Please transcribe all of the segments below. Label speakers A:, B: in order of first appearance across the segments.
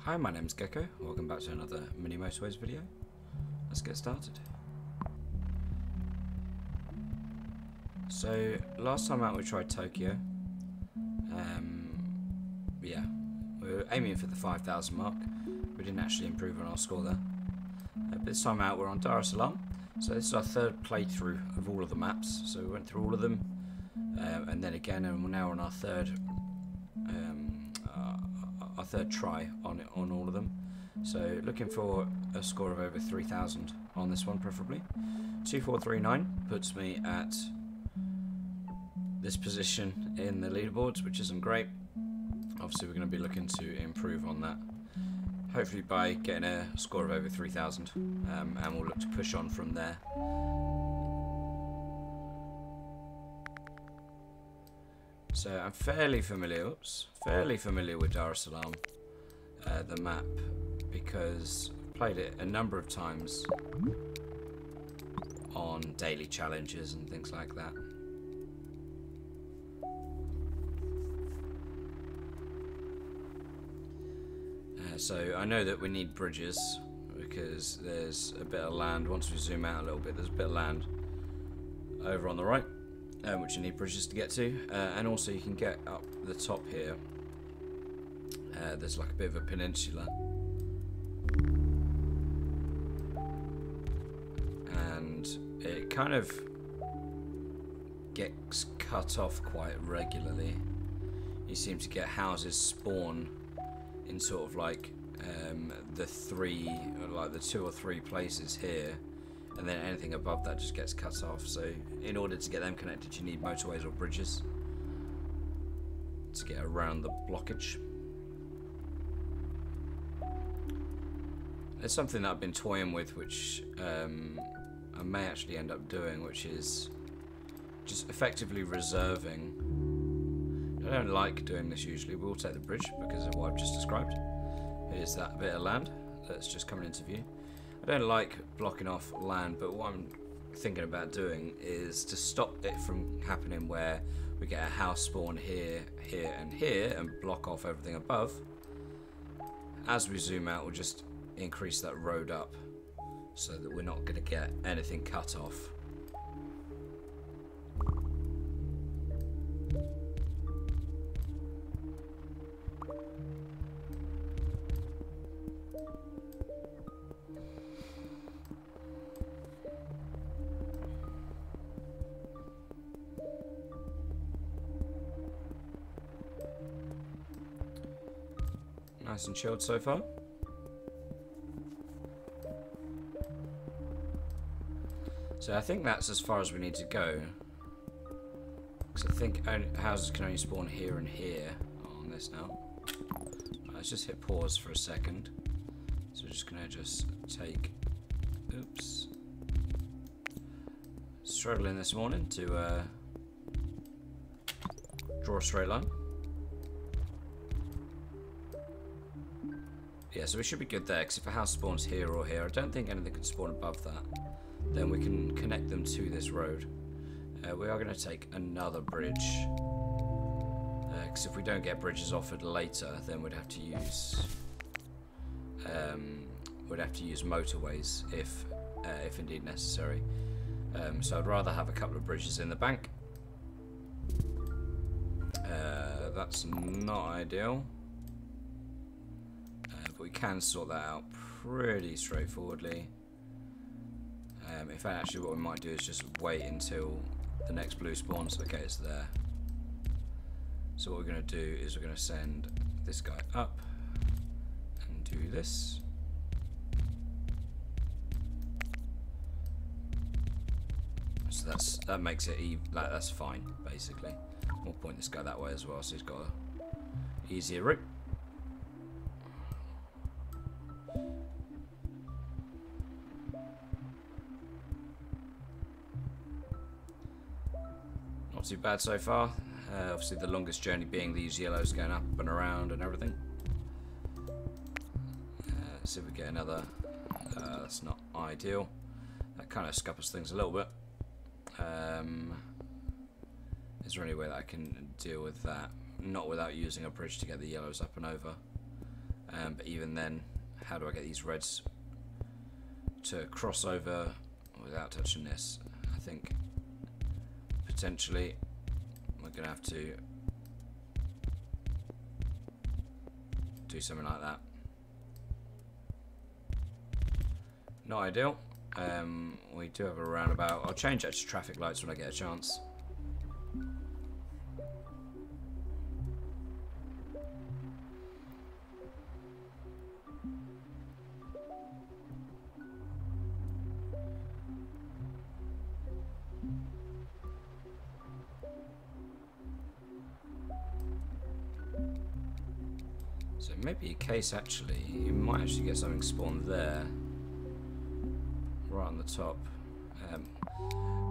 A: Hi, my name's Gecko. Welcome back to another Mini Motorways video. Let's get started. So, last time out we tried Tokyo. Yeah, we were aiming for the 5,000 mark. We didn't actually improve on our score there. But this time out we're on Salaam. So this is our third playthrough of all of the maps. So we went through all of them, and then again, and we're now on our third try on all of them. So looking for a score of over 3,000 on this one, preferably. 2439 puts me at this position in the leaderboards, which isn't great. Obviously we're going to be looking to improve on that, hopefully by getting a score of over 3,000, and we'll look to push on from there. So I'm fairly familiar with Salaam, the map, because I've played it a number of times on daily challenges and things like that. So I know that we need bridges because there's a bit of land. Once we zoom out a little bit, there's a bit of land over on the right, which you need bridges to get to, and also you can get up the top here. There's like a bit of a peninsula, and it kind of gets cut off quite regularly. You seem to get houses spawn in sort of like the two or three places here, and then anything above that just gets cut off. So in order to get them connected, you need motorways or bridges to get around the blockage. There's something that I've been toying with, which I may actually end up doing, which is just effectively reserving. I don't like doing this usually. We'll take the bridge because of what I've just described. Here's that bit of land that's just coming into view. I don't like blocking off land, but what I'm thinking about doing is to stop it from happening where we get a house spawn here, here and here and block off everything above. As we zoom out, we'll just increase that road up so that we're not going to get anything cut off. Nice and chilled so far. So I think that's as far as we need to go, because I think houses can only spawn here and here on this now. Let's just hit pause for a second. So we're just going to take, oops, struggling this morning to draw a straight line. Yeah, so we should be good there, because if a house spawns here or here, I don't think anything can spawn above that. Then we can connect them to this road. We are going to take another bridge, because if we don't get bridges offered later, then we'd have to use motorways if indeed necessary. So I'd rather have a couple of bridges in the bank. That's not ideal. But we can sort that out pretty straightforwardly. In fact, actually what we might do is just wait until the next blue spawns. Okay, it's there. So what we're going to do is we're going to send this guy up and do this. So that makes it that's fine, basically. We'll point this guy that way as well, so he's got an easier route. Not too bad so far. Obviously the longest journey being these yellows going up and around and everything. Let's see if we get another. That's not ideal. That kind of scuppers things a little bit. Is there any way that I can deal with that? Not without using a bridge to get the yellows up and over. But even then, how do I get these reds to cross over without touching this? I think potentially we're going to have to do something like that. Not ideal. We do have a roundabout. I'll change that to traffic lights when I get a chance. So it may be a case actually, you might actually get something spawned there. Right on the top.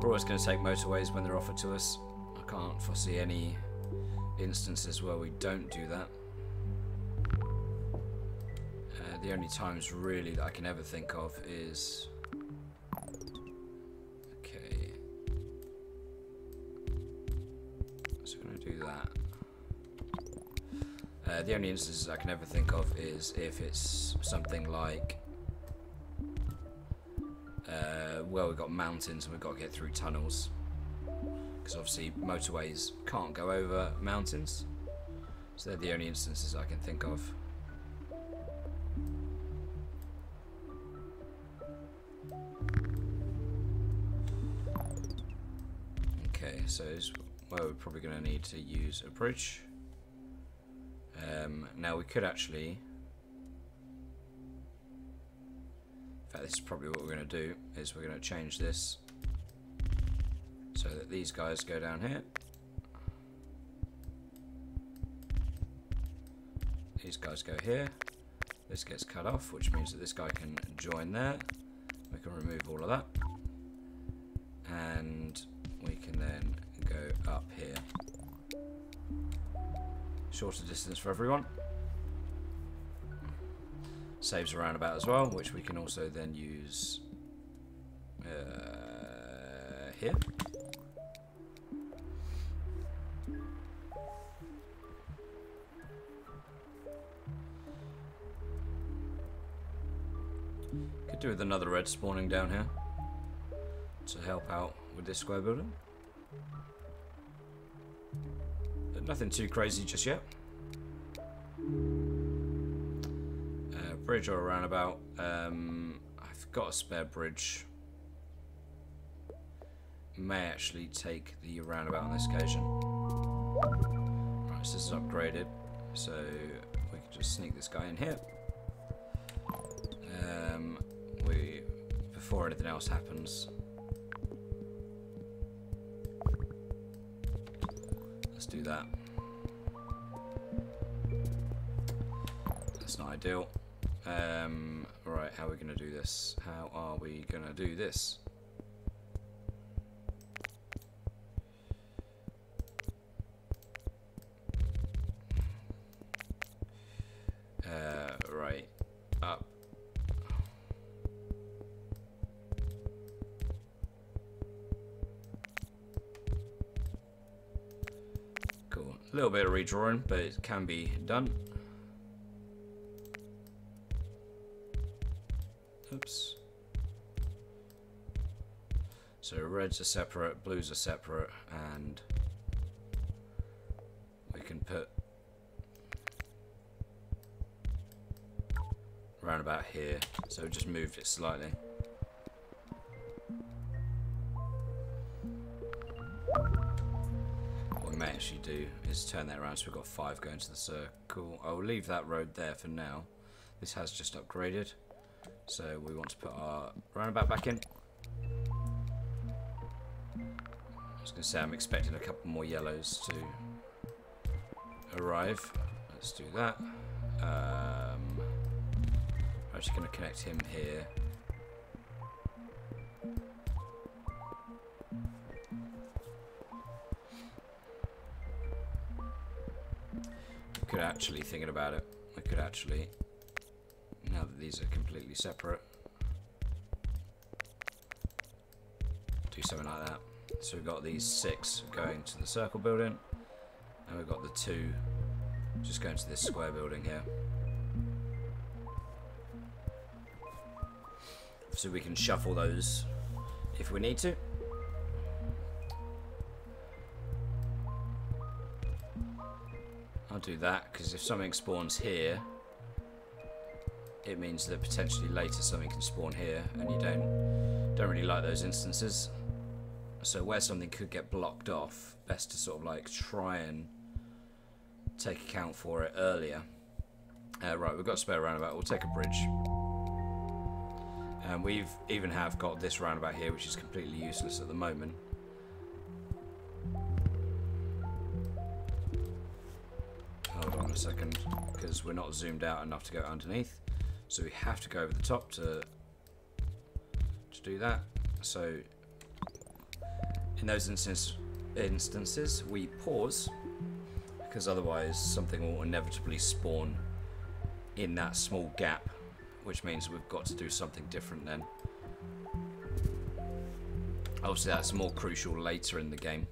A: We're always going to take motorways when they're offered to us. I can't foresee any instances where we don't do that. The only times really that I can ever think of is... Okay. So we're going to do that. The only instances I can ever think of is if it's something like well, we've got mountains and we've got to get through tunnels, because obviously motorways can't go over mountains, so they're the only instances I can think of. Okay, so well, we're probably going to need to use a bridge. Now we could actually, in fact this is probably what we're going to do, is we're going to change this so that these guys go down here. These guys go here. This gets cut off, which means that this guy can join there. We can remove all of that. And we can then go up here. Shorter distance for everyone. Saves a roundabout as well, which we can also then use here. Could do with another red spawning down here to help out with this square building. But nothing too crazy just yet. Bridge or a roundabout. I've got a spare bridge. May actually take the roundabout on this occasion. Right, so this is upgraded, so we can just sneak this guy in here. Before anything else happens, let's do that. That's not ideal. Right, how are we going to do this? How are we going to do this? Right, up. Cool. A little bit of redrawing, but it can be done. Oops. So reds are separate, blues are separate, and we can put around about here. So we just moved it slightly. What we may actually do is turn that around so we've got 5 going to the circle. I'll leave that road there for now. This has just upgraded. So we want to put our roundabout back in. I was going to say I'm expecting a couple more yellows to arrive. Let's do that. I'm actually going to connect him here. We could actually, thinking about it, we could actually, now that these are completely separate, do something like that. So we've got these 6 going to the circle building, and we've got the 2 just going to this square building here. so we can shuffle those if we need to. I'll do that because if something spawns here, it means that potentially later something can spawn here, and you don't really like those instances. So where something could get blocked off, best to sort of like try and take account for it earlier. Right, we've got a spare roundabout. We'll take a bridge, and we've even have got this roundabout here, which is completely useless at the moment. Hold on a second, because we're not zoomed out enough to go underneath, so we have to go over the top to do that. So in those instances we pause, because otherwise something will inevitably spawn in that small gap, which means we've got to do something different then. Obviously that's more crucial later in the game,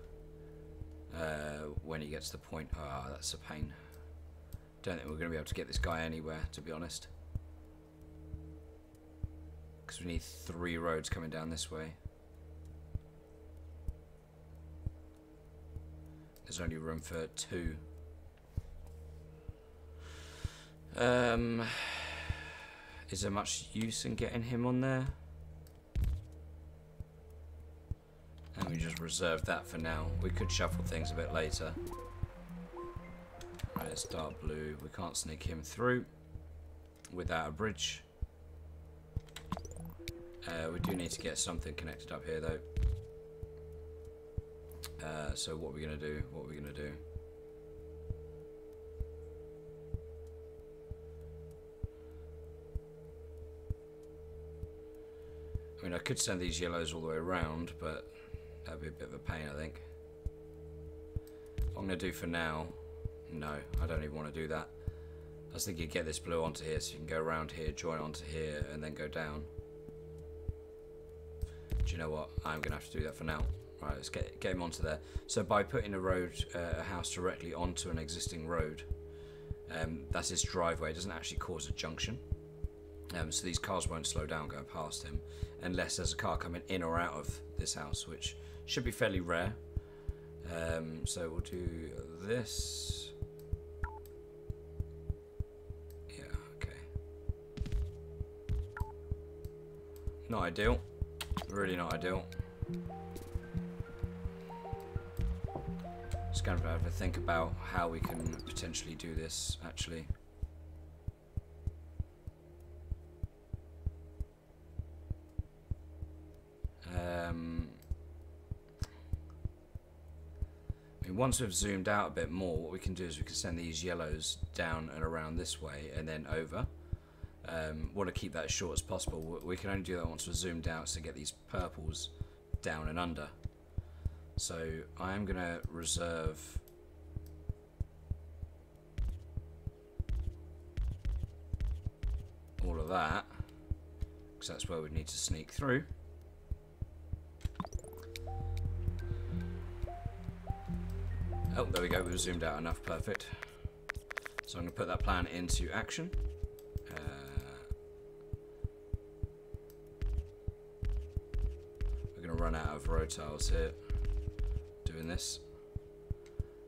A: when you get to the point. Ah, that's a pain. Don't think we're going to be able to get this guy anywhere, to be honest, because we need 3 roads coming down this way. There's only room for 2. Is there much use in getting him on there? And we just reserve that for now. We could shuffle things a bit later. Right, it's dark blue. We can't sneak him through without a bridge. We do need to get something connected up here though. So what are we going to do? What are we going to do? I mean, I could send these yellows all the way around, but that'd be a bit of a pain, I think. What I'm going to do for now... No, I don't even want to do that. I was thinking get this blue onto here so you can go around here, join onto here, and then go down. Do you know what? I'm going to have to do that for now. Right, let's get him onto there. So by putting a house directly onto an existing road, that's his driveway. It doesn't actually cause a junction. So these cars won't slow down going past him unless there's a car coming in or out of this house, which should be fairly rare. So we'll do this. Yeah, okay. Not ideal. Really not ideal. Just kind of have to think about how we can potentially do this, actually. I mean, once we've zoomed out a bit more, what we can do is we can send these yellows down and around this way and then over. Want to keep that as short as possible. We can only do that once we're zoomed out to get these purples down and under. So I am going to reserve all of that, because that's where we need to sneak through. Oh, there we go, we've zoomed out enough, perfect. So I'm going to put that plan into action. We're going to run out of road tiles here doing this.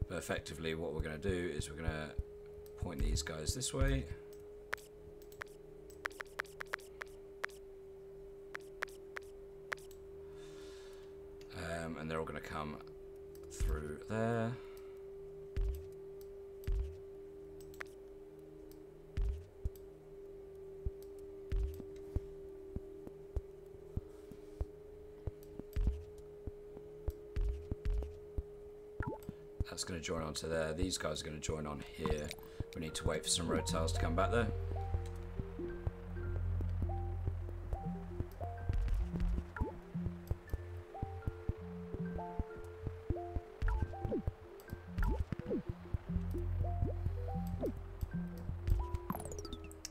A: But effectively what we're going to do is we're going to point these guys this way. And they're all going to come through there. That's going to join onto there. These guys are going to join on here. We need to wait for some road tiles to come back there.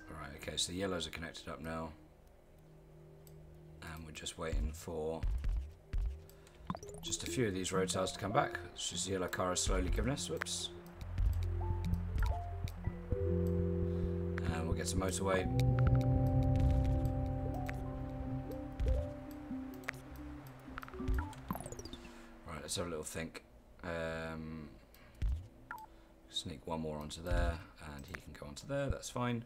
A: Alright, okay, so the yellows are connected up now. And we're just waiting for just a few of these road tiles to come back. It's just the yellow car is slowly giving us. Whoops. And we'll get some motorway. let's have a little think. Sneak one more onto there, and he can go onto there. That's fine.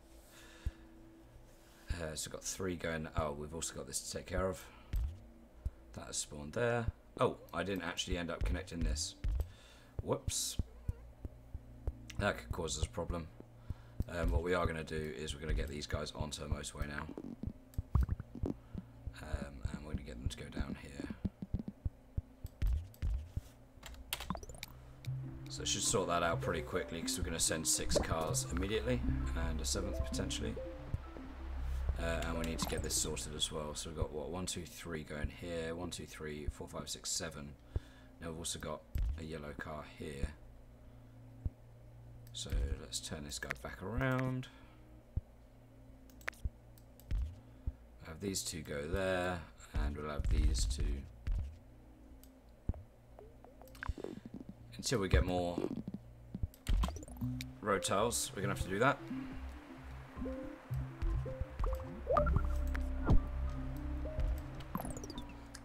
A: So we've got 3 going. Oh, we've also got this to take care of. That has spawned there. Oh, I didn't actually end up connecting this. Whoops. That could cause us a problem. What we are going to do is we're going to get these guys onto a motorway now. And we're going to get them to go down here. So it should sort that out pretty quickly because we're going to send 6 cars immediately and a 7th potentially. And we need to get this sorted as well. So we've got what, 1, 2, 3 going here, 1, 2, 3, 4, 5, 6, 7. Now we've also got a yellow car here. So let's turn this guy back around. Have these 2 go there, and we'll have these 2 until we get more road tiles. We're gonna have to do that.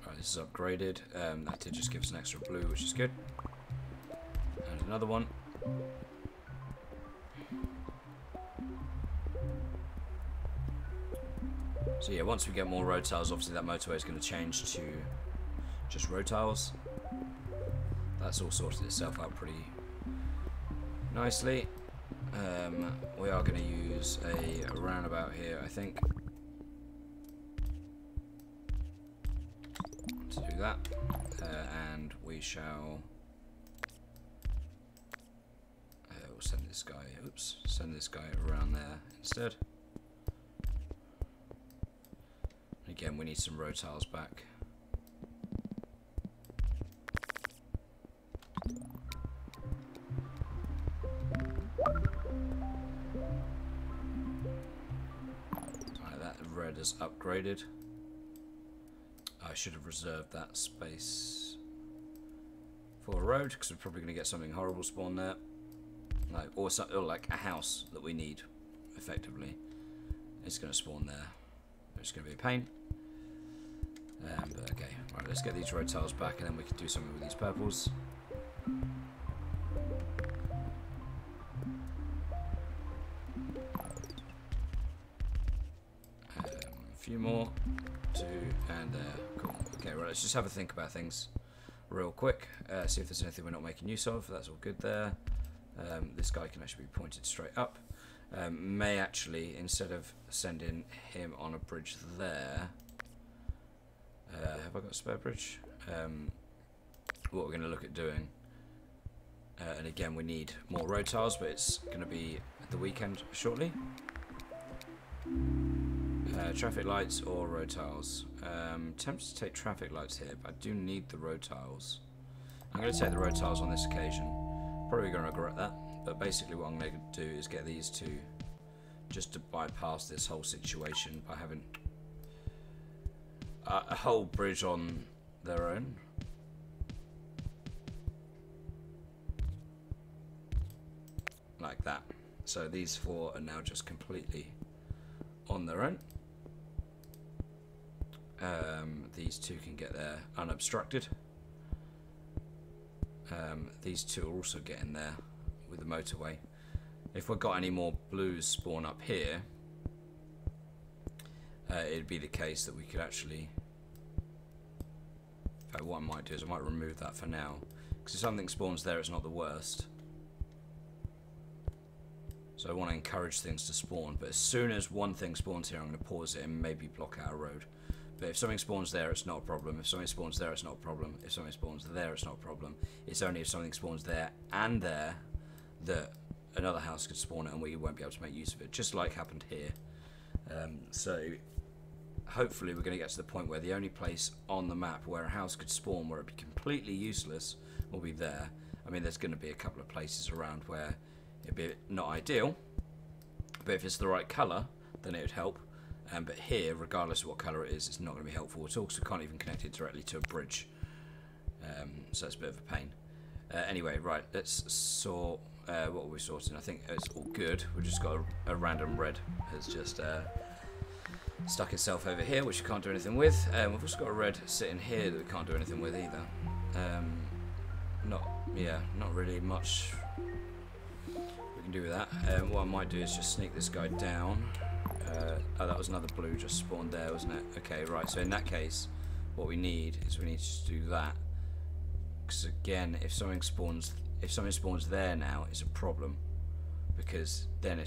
A: Right, this is upgraded. That did just give us an extra blue, which is good. And another one. So yeah, once we get more road tiles, obviously that motorway is going to change to just road tiles. That's all sorted itself out pretty nicely. We are going to use a roundabout here, I think, to do that. And we shall we'll send this guy, send this guy around there instead. Again, we need some road tiles back. Alright, that red is upgraded. I should have reserved that space for a road because we're probably going to get something horrible spawn there, or like a house that we need. Effectively, it's going to spawn there. It's going to be a pain. But okay, right, let's get these road tiles back and then we can do something with these purples. A few more, 2, and cool. Okay, right, let's just have a think about things real quick. See if there's anything we're not making use of. That's all good there. This guy can actually be pointed straight up. May actually, instead of sending him on a bridge there, have I got a spare bridge? What we're going to look at doing, and again we need more road tiles, but it's going to be the weekend shortly. Traffic lights or road tiles? Tempted to take traffic lights here, but I do need the road tiles. I'm going to take the road tiles on this occasion. Probably going to regret that, but basically what I'm going to do is get these 2 just to bypass this whole situation by having a whole bridge on their own. Like that. So these 4 are now just completely on their own. These 2 can get there unobstructed. These 2 are also getting there with the motorway. If we've got any more blues spawn up here, it'd be the case that we could actually... In fact, what I might do is I might remove that for now, because if something spawns there, it's not the worst. So I want to encourage things to spawn, but as soon as one thing spawns here, I'm going to pause it and maybe block out a road. But if something spawns there, it's not a problem. If something spawns there, it's not a problem. If something spawns there, it's not a problem. It's only if something spawns there and there that another house could spawn it and we won't be able to make use of it, just like happened here. So hopefully we're going to get to the point where the only place on the map where a house could spawn where it'd be completely useless will be there. I mean, there's going to be a couple of places around where it'd be not ideal, but if it's the right colour, then it would help. But here, regardless of what colour it is, it's not going to be helpful at all, because we can't even connect it directly to a bridge. So it's a bit of a pain. Anyway, right, let's sort what are we sorting. I think it's all good. We've just got a random red has just stuck itself over here, which we can't do anything with. We've also got a red sitting here that we can't do anything with either. not really much we can do with that. What I might do is just sneak this guy down. Oh, that was another blue just spawned there, wasn't it? Okay, right, so in that case, what we need is we need to just do that. Because again, if something spawns there now, it's a problem. Because then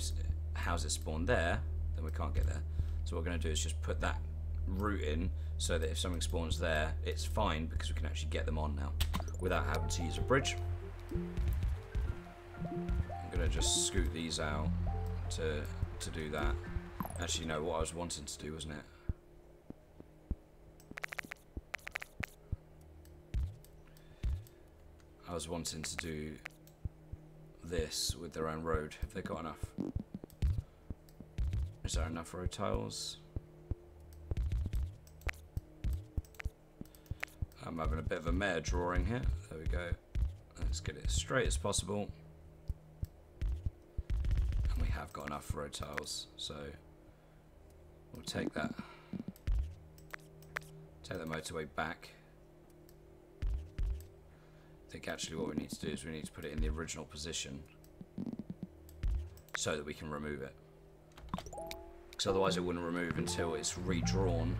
A: how's it spawned there, then we can't get there. So what we're going to do is just put that route in so that if something spawns there, it's fine because we can actually get them on now without having to use a bridge. I'm going to just scoot these out to do that. Actually, no, what I was wanting to do, wasn't it? I was wanting to do this with their own road. Have they got enough? Is there enough road tiles? I'm having a bit of a mare drawing here. There we go. Let's get it as straight as possible. And we have got enough road tiles, so we'll take that. Take the motorway back. I think actually what we need to do is we need to put it in the original position so that we can remove it. Because otherwise it wouldn't remove until it's redrawn,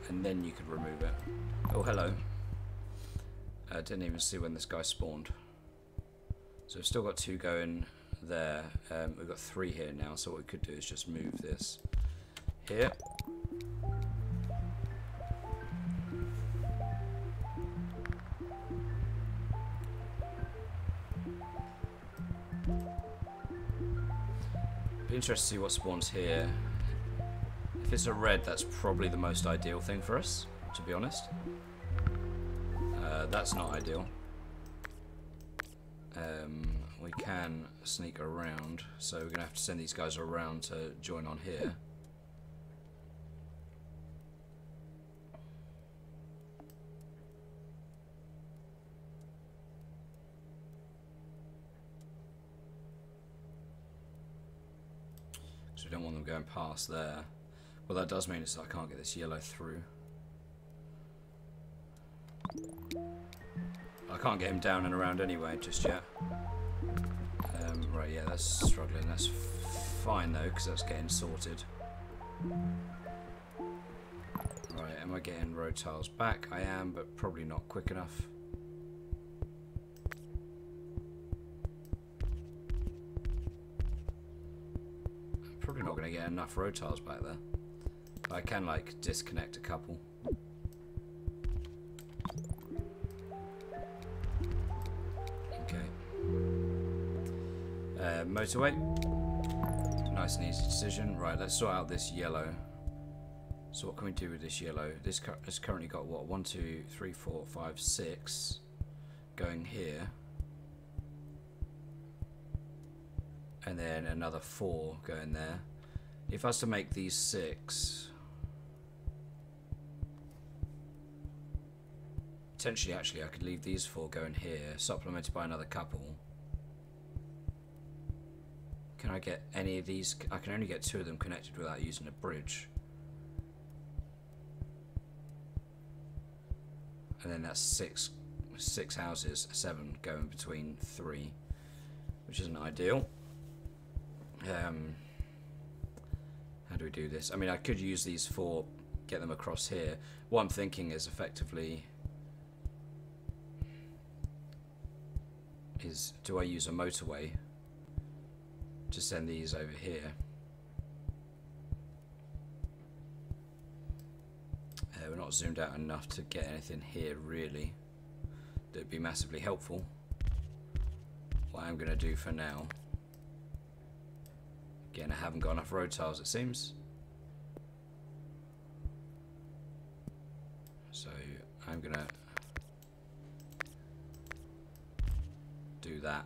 A: and then you could remove it. Oh, hello. I didn't even see when this guy spawned. So we've still got 2 going there. We've got 3 here now, so what we could do is just move this here. Be interested to see what spawns here. If it's a red, that's probably the most ideal thing for us, to be honest. That's not ideal. We can sneak around, so we're going to have to send these guys around to join on here. Because we don't want them going past there. Well, that does mean it's I can't get this yellow through. I can't get him down and around anyway just yet. Right, yeah, that's struggling. That's fine though, because that's getting sorted. Right, am I getting road tiles back? I am, but probably not quick enough. I'm probably not going to get enough road tiles back there. I can like disconnect a couple. Okay. Motorway. Nice and easy decision. Right, let's sort out this yellow. So what can we do with this yellow? This has currently got what? 1, 2, 3, 4, 5, 6 going here. And then another 4 going there. If I was to make these 6... Potentially, actually, I could leave these 4 going here, supplemented by another couple. Can I get any of these? I can only get 2 of them connected without using a bridge. And then that's 6 houses, 7 going between 3, which isn't ideal. How do we do this? I mean, I could use these 4, get them across here. What I'm thinking is effectively... do I use a motorway to send these over here? We're not zoomed out enough to get anything here really that would be massively helpful. What I'm going to do for now, again, I haven't got enough road tiles it seems, so I'm going to do that.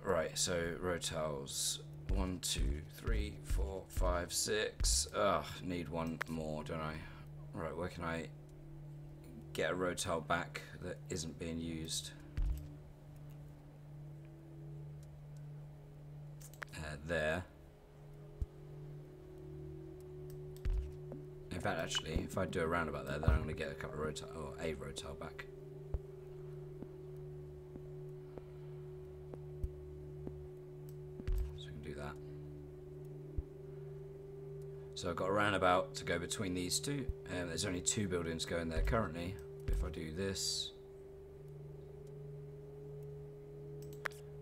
A: Right, so road tiles 1, 2, 3, 4, 5, 6. Ugh, need 1 more, don't I? Right, where can I get a road tile back that isn't being used? There In fact, actually, if I do a roundabout there, then I'm going to get a couple of road tile, or a road tile back. So I can do that. So I've got a roundabout to go between these two. There's only 2 buildings going there currently. If I do this,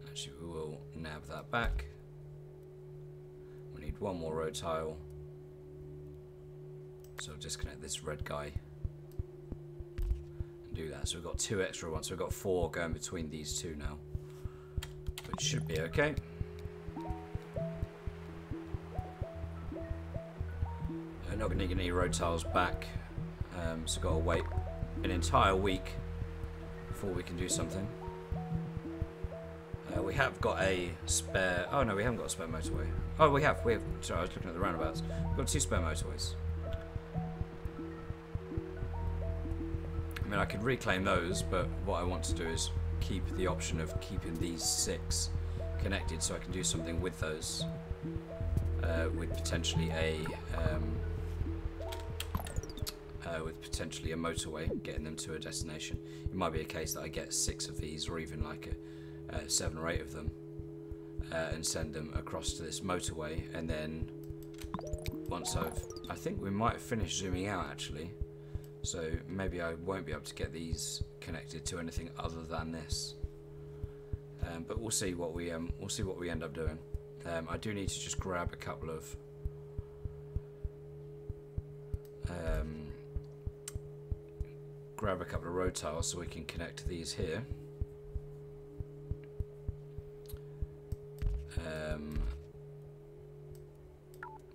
A: actually we will nab that back. We need 1 more road tile. So I'll disconnect this red guy and do that. So we've got 2 extra ones. So we've got 4 going between these 2 now, which should be okay. I'm not going to get any road tiles back, so got to wait an entire week before we can do something. We have got a spare. Oh no, we haven't got a spare motorway. Oh, we have. Sorry, I was looking at the roundabouts. We've got 2 spare motorways. I mean, I could reclaim those, but what I want to do is keep the option of keeping these 6 connected, so I can do something with those, with potentially a motorway, getting them to a destination. It might be a case that I get 6 of these, or even like 7 or 8 of them, and send them across to this motorway. And then once I think we might finish zooming out actually. So maybe I won't be able to get these connected to anything other than this. But we'll see what we end up doing. I do need to just grab a couple of road tiles so we can connect these here.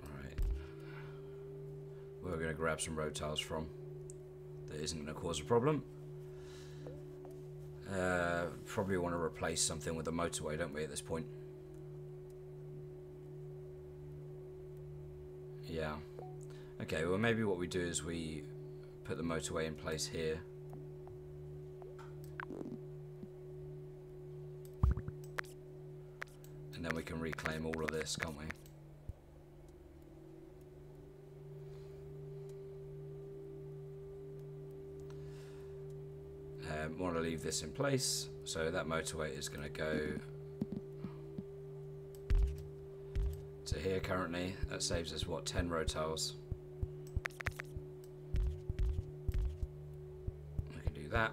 A: Right. We're going to grab some road tiles from. That isn't going to cause a problem. Probably want to replace something with a motorway, don't we, at this point? Yeah. Okay, well maybe what we do is we put the motorway in place here. And then we can reclaim all of this, can't we? Want to leave this in place, so that motorway is going to go to here currently. That saves us, what, 10 road tiles. We can do that.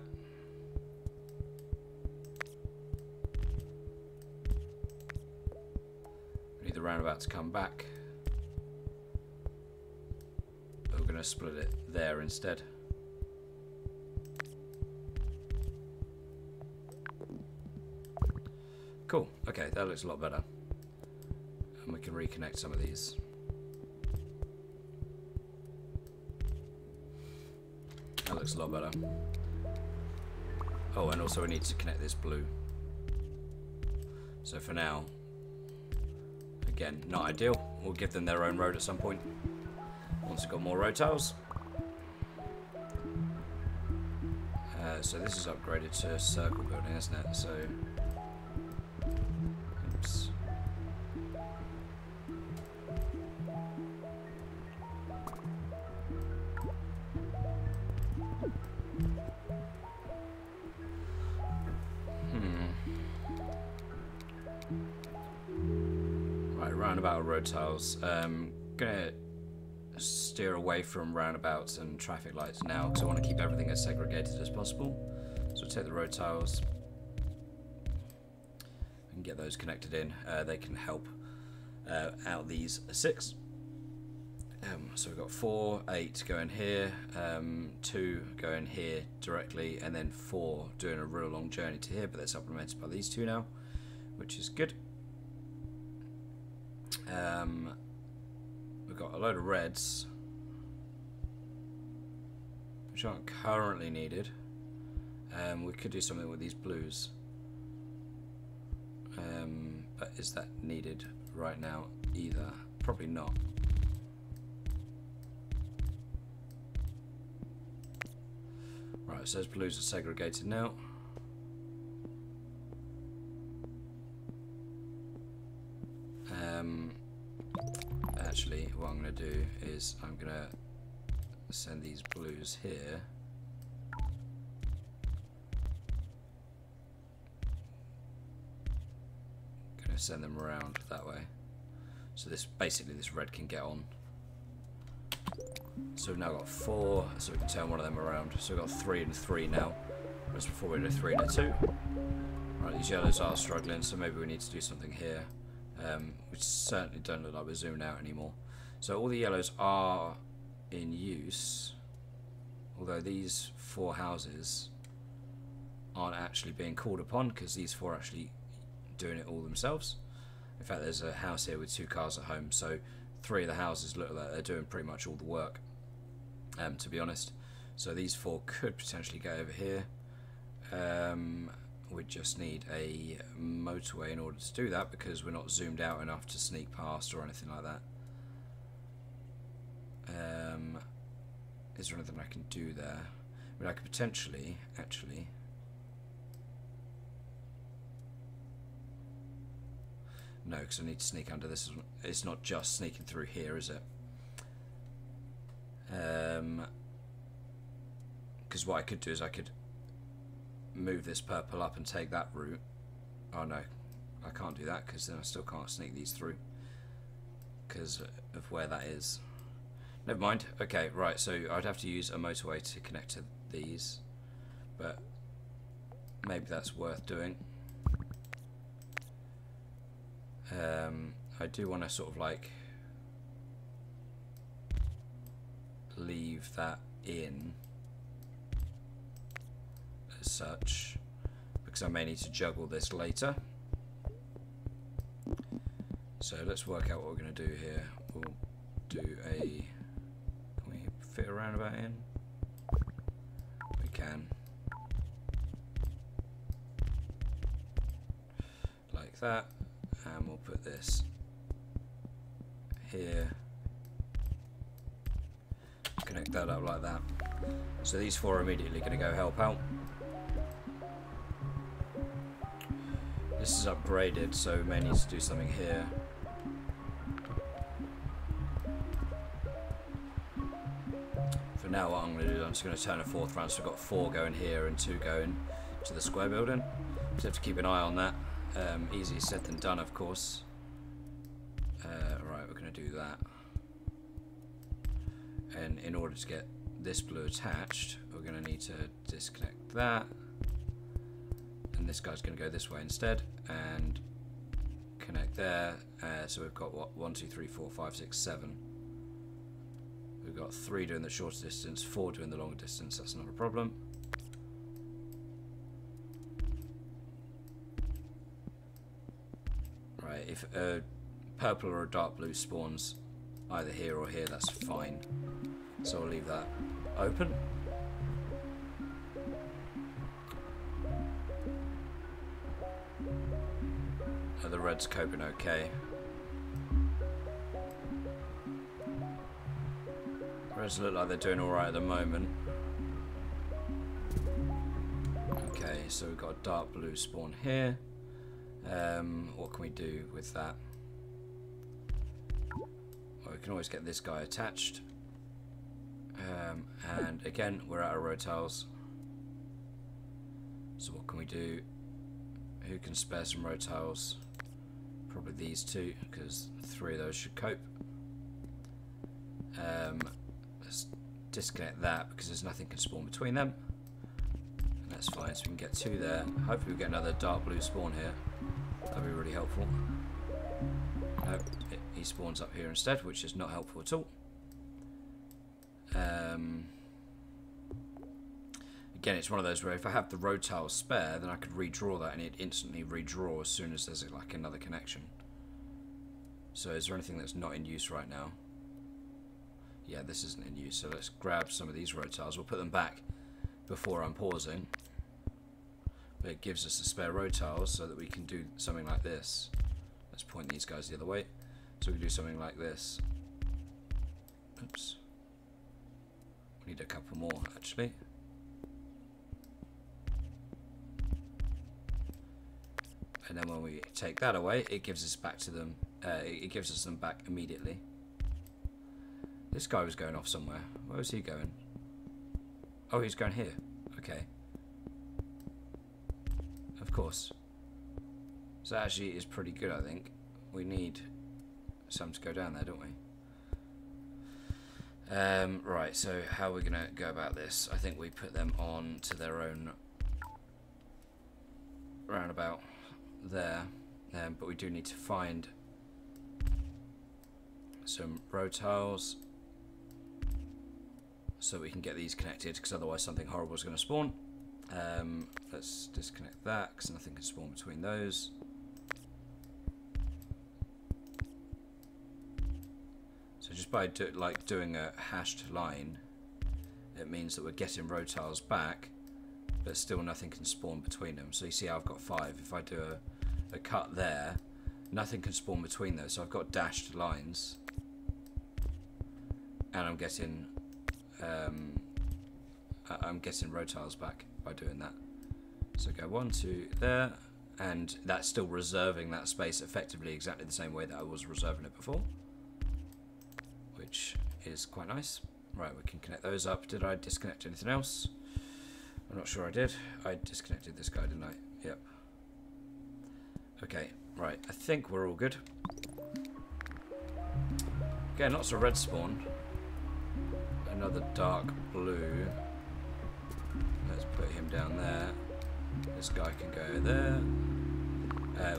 A: We need the roundabout to come back. But we're going to split it there instead. Cool, okay, that looks a lot better. And we can reconnect some of these. That looks a lot better. Oh, and also we need to connect this blue. So for now, again, not ideal. We'll give them their own road at some point, once we've got more road tiles. So this is upgraded to a circle building, isn't it? So oops. Right, roundabout road tiles. Gonna steer away from roundabouts and traffic lights now because I want to keep everything as segregated as possible. So take the road tiles and get those connected in. They can help out these 6. So we've got 4, 8 going here, 2 going here directly, and then 4 doing a real long journey to here, but they're supplemented by these 2 now, which is good. We've got a load of reds, which aren't currently needed. We could do something with these blues, but is that needed right now either? Probably not. Right, so those blues are segregated now. Actually, what I'm going to do is I'm going to send these blues here. Gonna send them around that way. So this basically this red can get on. So we've now got 4, so we can turn one of them around. So we've got 3 and 3 now. Whereas before we did 3 and 2. Right, these yellows are struggling, so maybe we need to do something here. Which certainly don't look like we're zoomed out anymore. So all the yellows are in use, although these 4 houses aren't actually being called upon because these 4 are actually doing it all themselves. In fact, there's a house here with 2 cars at home, so 3 of the houses look like they're doing pretty much all the work, to be honest. So these 4 could potentially go over here. We just need a motorway in order to do that because we're not zoomed out enough to sneak past or anything like that. Is there anything I can do there? I mean, I could potentially, actually... No, because I need to sneak under this. It's not just sneaking through here, is it? Because what I could do is I could move this purple up and take that route. Oh no, I can't do that because then I still can't sneak these through because of where that is. Never mind. Okay, right, so I'd have to use a motorway to connect to these, but maybe that's worth doing. I do want to sort of like leave that in as such because I may need to juggle this later. So let's work out what we're going to do here. We'll do a... Can we fit a roundabout in? We can. Like that. And we'll put this here. Connect that up like that. So these 4 are immediately going to go help out. This is upgraded, so we may need to do something here. For now, what I'm going to do is I'm just going to turn a 4th round. So we've got 4 going here and 2 going to the square building. Just have to keep an eye on that. Easier said than done, of course. Right, we're going to do that. And in order to get this blue attached, we're going to need to disconnect that. And this guy's going to go this way instead. And connect there. So we've got what? 1, 2, 3, 4, 5, 6, 7. We've got 3 doing the shorter distance, 4 doing the longer distance. That's not a problem. Right, if a purple or a dark blue spawns either here or here, that's fine. So I'll leave that open. The red's coping okay. Reds look like they're doing alright at the moment. Okay, so we've got a dark blue spawn here. What can we do with that? Well, we can always get this guy attached. And again, we're out of road tiles. So what can we do? Who can spare some road tiles? Probably these 2, because 3 of those should cope. Let's disconnect that because there's nothing can spawn between them. And that's fine, so we can get 2 there. Hopefully we get another dark blue spawn here. That'd be really helpful. Nope, he spawns up here instead, which is not helpful at all. Again, it's one of those where if I have the road tiles spare, then I could redraw that and it instantly redraw as soon as there's like another connection. So is there anything that's not in use right now? Yeah, this isn't in use, so let's grab some of these road tiles. We'll put them back before I'm pausing. But it gives us a spare road tiles so that we can do something like this. Let's point these guys the other way. So we can do something like this. Oops. We need a couple more actually. And then when we take that away, it gives us back to them. It gives us them back immediately. This guy was going off somewhere. Where was he going? Oh, he's going here. Okay. Of course. So that actually is pretty good, I think. We need some to go down there, don't we? Right, so how are we going to go about this? I think we put them on to their own roundabout there. But we do need to find some road tiles so we can get these connected, because otherwise something horrible is going to spawn. Let's disconnect that because nothing can spawn between those. So just by doing a hashed line, it means that we're getting road tiles back, but still nothing can spawn between them. So you see I've got 5. If I do a cut there, nothing can spawn between those. So I've got dashed lines, and I'm getting road tiles back by doing that. So go 1, 2 there, and that's still reserving that space effectively exactly the same way that I was reserving it before, which is quite nice. Right, we can connect those up. Did I disconnect anything else? I'm not sure I did. I disconnected this guy, didn't I? Yep. Okay, right, I think we're all good. Again, lots of red spawn. Another dark blue. Let's put him down there. This guy can go there.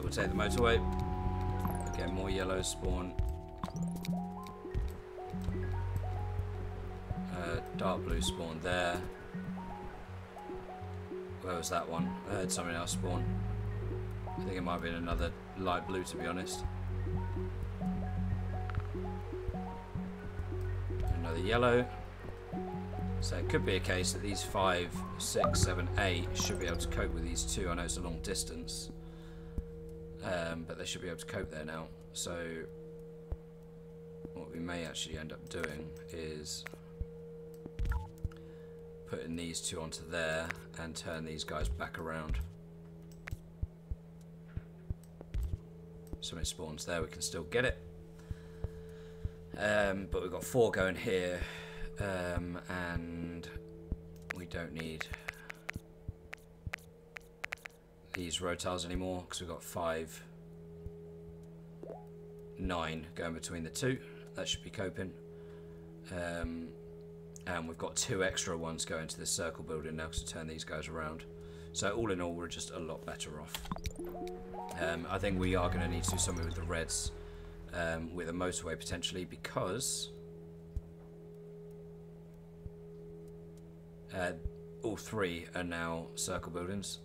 A: We'll take the motorway. Again, more yellow spawn. Dark blue spawn there. Where was that one? I heard something else spawn. I think it might have been another light blue, to be honest. Another yellow. So it could be a case that these 5, 6, 7, 8 should be able to cope with these 2. I know it's a long distance, but they should be able to cope there now. So what we may actually end up doing is putting these 2 onto there and turn these guys back around. So when it spawns there, we can still get it. But we've got 4 going here, and we don't need these road tiles anymore because we've got 5, 9 going between the 2. That should be coping. And we've got 2 extra ones going to this circle building now to turn these guys around. So all in all, we're just a lot better off. I think we are going to need to do something with the reds, with a motorway potentially, because all 3 are now circle buildings.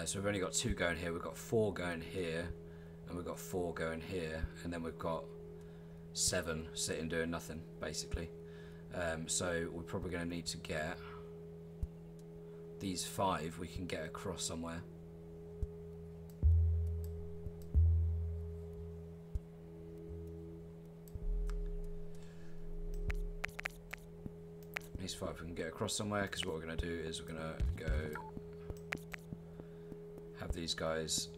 A: So we've only got 2 going here, we've got 4 going here, and we've got 4 going here, and then we've got 7 sitting doing nothing, basically. So we're probably going to need to get these 5 we can get across somewhere. These 5 we can get across somewhere, because what we're going to do is we're going to go have these guys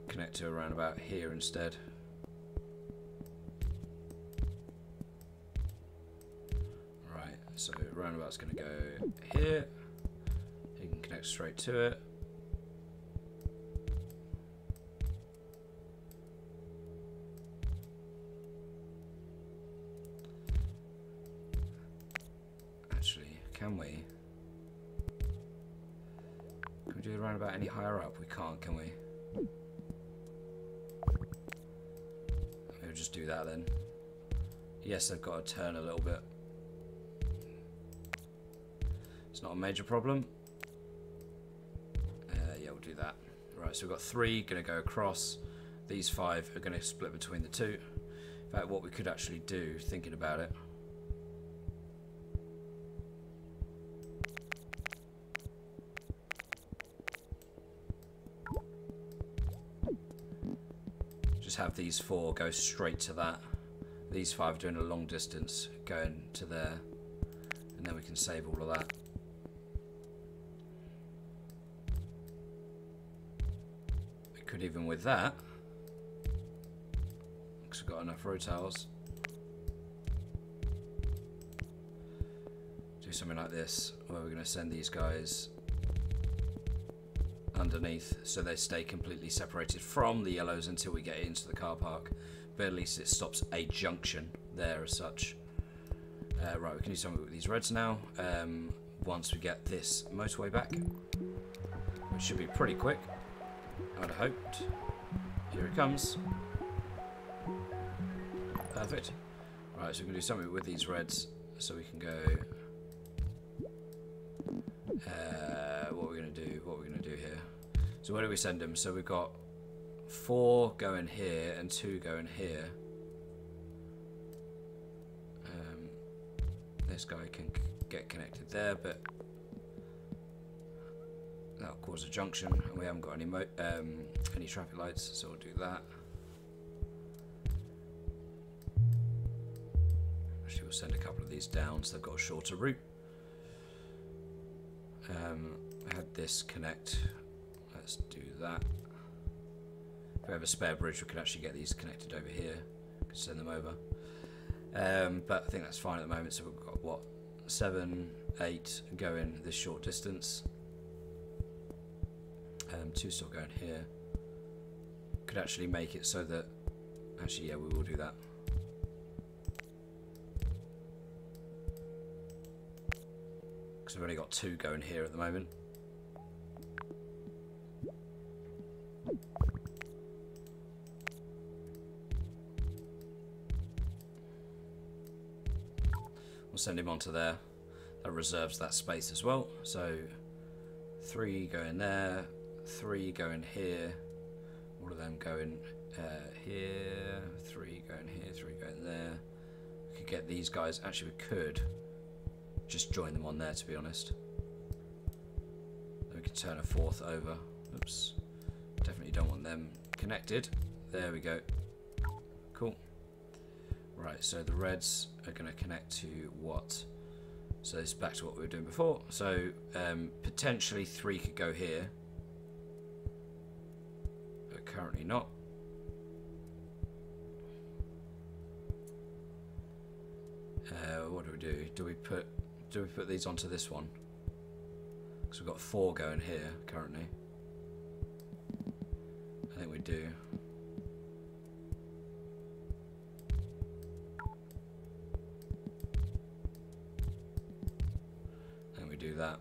A: connect to around about here instead. Right, so roundabout's going to go here. You can connect straight to it. Actually, can we? Can we do the roundabout any higher up? We can't, can we? We'll just do that then. Yes, they've got to turn a little bit. It's not a major problem. Yeah, we'll do that. Right, so we've got 3 going to go across. These 5 are going to split between the 2. In fact, what we could actually do, thinking about it, just have these 4 go straight to that. These 5 doing a long distance going to there, and then we can save all of that. We could even with that, because we've got enough road tiles. Do something like this, where we're going to send these guys underneath so they stay completely separated from the yellows until we get into the car park. But at least it stops a junction there as such. Right, we can do something with these reds now. Once we get this motorway back, which should be pretty quick, I'd have hoped. Here it comes. Perfect. Right, so we can do something with these reds, so we can go. What we're gonna do here. So where do we send them? So we've got 4 going here and 2 going here. This guy can get connected there, but that'll cause a junction, and we haven't got any traffic lights, so we'll do that. Actually, we'll send a couple of these down so they've got a shorter route. I had this connect. Let's do that. If we have a spare bridge, we can actually get these connected over here. We can send them over. But I think that's fine at the moment. So we've got what, 7, 8 going this short distance. 2 still going here. Could actually make it so that, actually, yeah, we will do that. Because we've only got 2 going here at the moment. We'll send him onto there. That reserves that space as well. So 3 going there, 3 going here. All of them going here. 3 going here, 3 going there. We could get these guys. Actually, we could just join them on there, to be honest. Then we can turn a 4th over. Oops. Definitely don't want them connected. There we go. Cool. Right, so the reds are going to connect to what? So it's back to what we were doing before. So potentially 3 could go here, but currently not. What do we do? Do we put these onto this one? Because we've got 4 going here currently. I think we do. Do that.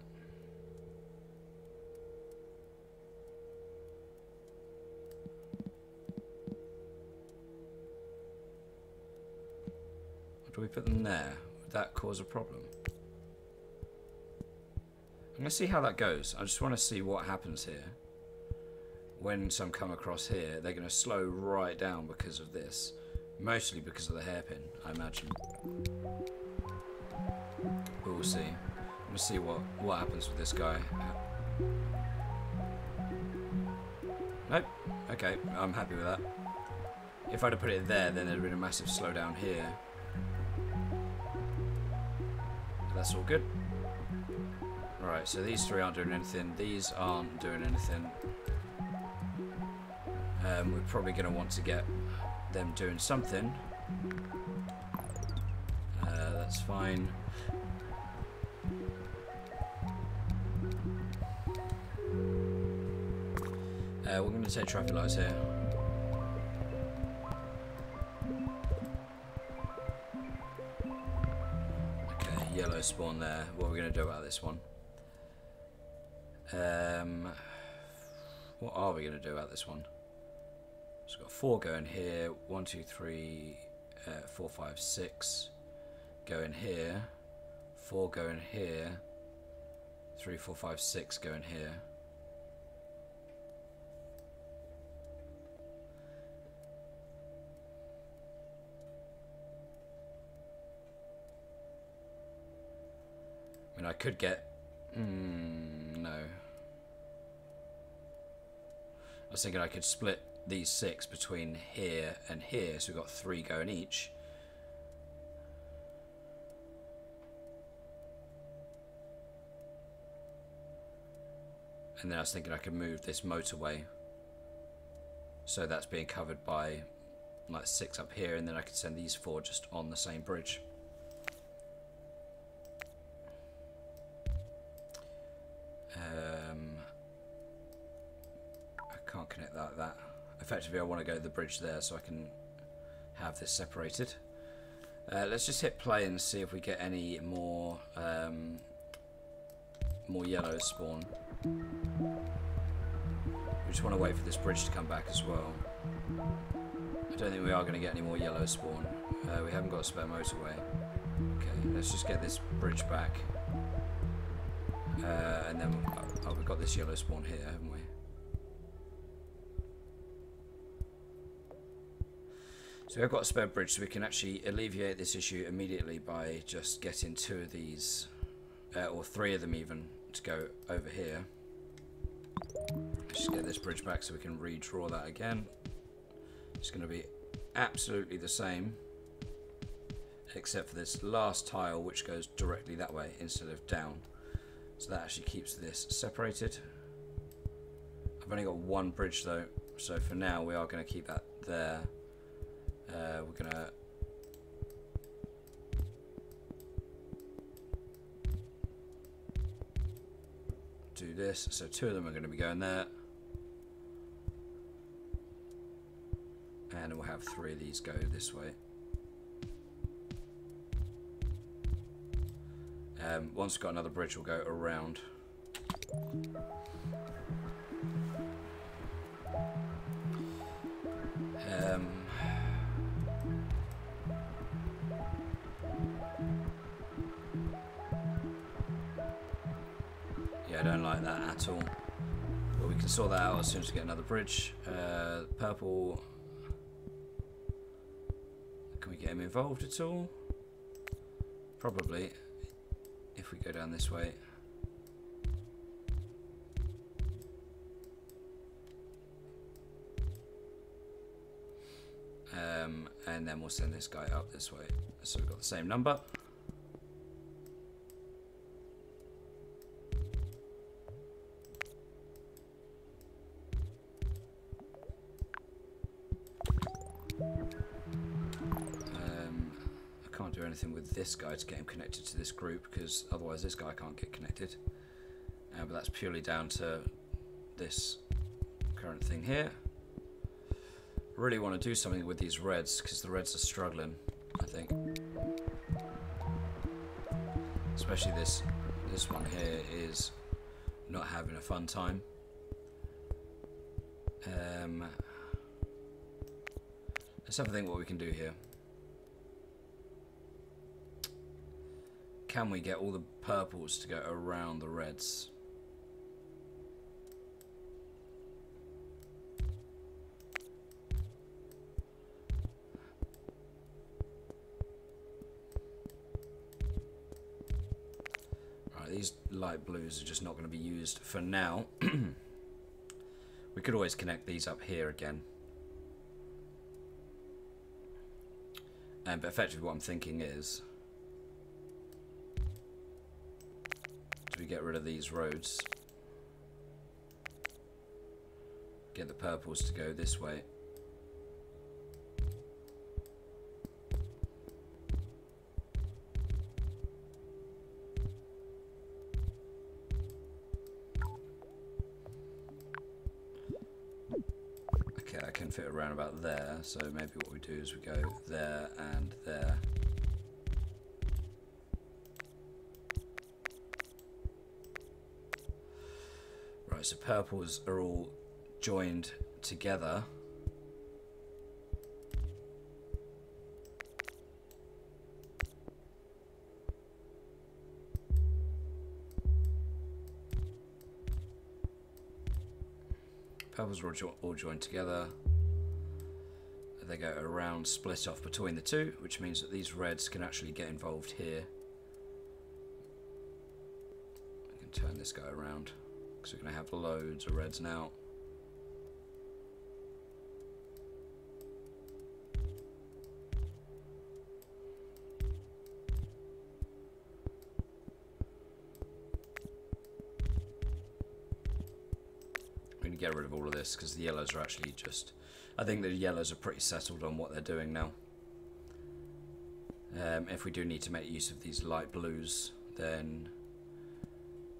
A: Or do we put them there? Would that cause a problem? I'm going to see how that goes. I just want to see what happens here. When some come across here, they're going to slow right down because of this. Mostly because of the hairpin, I imagine. But we'll see. Let's see what happens with this guy. Nope. Okay, I'm happy with that. If I'd have put it there, then there'd have been a massive slowdown here. That's all good. Right, so these 3 aren't doing anything. These aren't doing anything. We're probably going to want to get them doing something. That's fine. We're going to take traffic lights here. Okay, yellow spawn there. What are we going to do about this one? What are we going to do about this one? So we've got 4 going here. 1, 2, 3, 4, 5, 6 going here. 4 going here. 3, 4, 5, 6 going here. I mean, I could get... no. I was thinking I could split these 6 between here and here, so we've got 3 going each. And then I was thinking I could move this motorway so that's being covered by like 6 up here, and then I could send these 4 just on the same bridge. I can't connect that like that. Effectively, I want to go to the bridge there so I can have this separated. Let's just hit play and see if we get any more yellows spawn. We just want to wait for this bridge to come back as well. I don't think we are going to get any more yellows spawn. We haven't got a spare motorway. Okay, let's just get this bridge back. And then we've got this yellow spawn here, haven't we? So we've got a spare bridge, so we can actually alleviate this issue immediately by just getting 2 of these, or 3 of them even, to go over here. Let's just get this bridge back so we can redraw that again. It's going to be absolutely the same, except for this last tile, which goes directly that way instead of down. So that actually keeps this separated. I've only got 1 bridge though, so for now we are going to keep that there. We're going to do this, so 2 of them are going to be going there, and we'll have 3 of these go this way. Once we've got another bridge, we'll go around. Yeah, I don't like that at all. But we can sort that out as soon as we get another bridge. Purple. Can we get him involved at all? Probably. If we go down this way. And then we'll send this guy up this way. So we've got the same number. I can't do anything with this guy to get him connected to this group, because otherwise this guy can't get connected. But that's purely down to this current thing here. Really want to do something with these reds, because the reds are struggling, I think. Especially this one here is not having a fun time. Let's have a think what we can do here. Can we get all the purples to go around the reds? These light blues are just not going to be used for now. We could always connect these up here again. But effectively what I'm thinking is, do we get rid of these roads? Get the purples to go this way. I can fit around about there, so maybe what we do is we go there and there. Right, so purples are all joined together. Purples are all joined together. They go around, split off between the two, which means that these reds can actually get involved here. I can turn this guy around, because we're going to have loads of reds now. Get rid of all of this because the yellows are actually just I think the yellows are pretty settled on what they're doing now. If we do need to make use of these light blues, then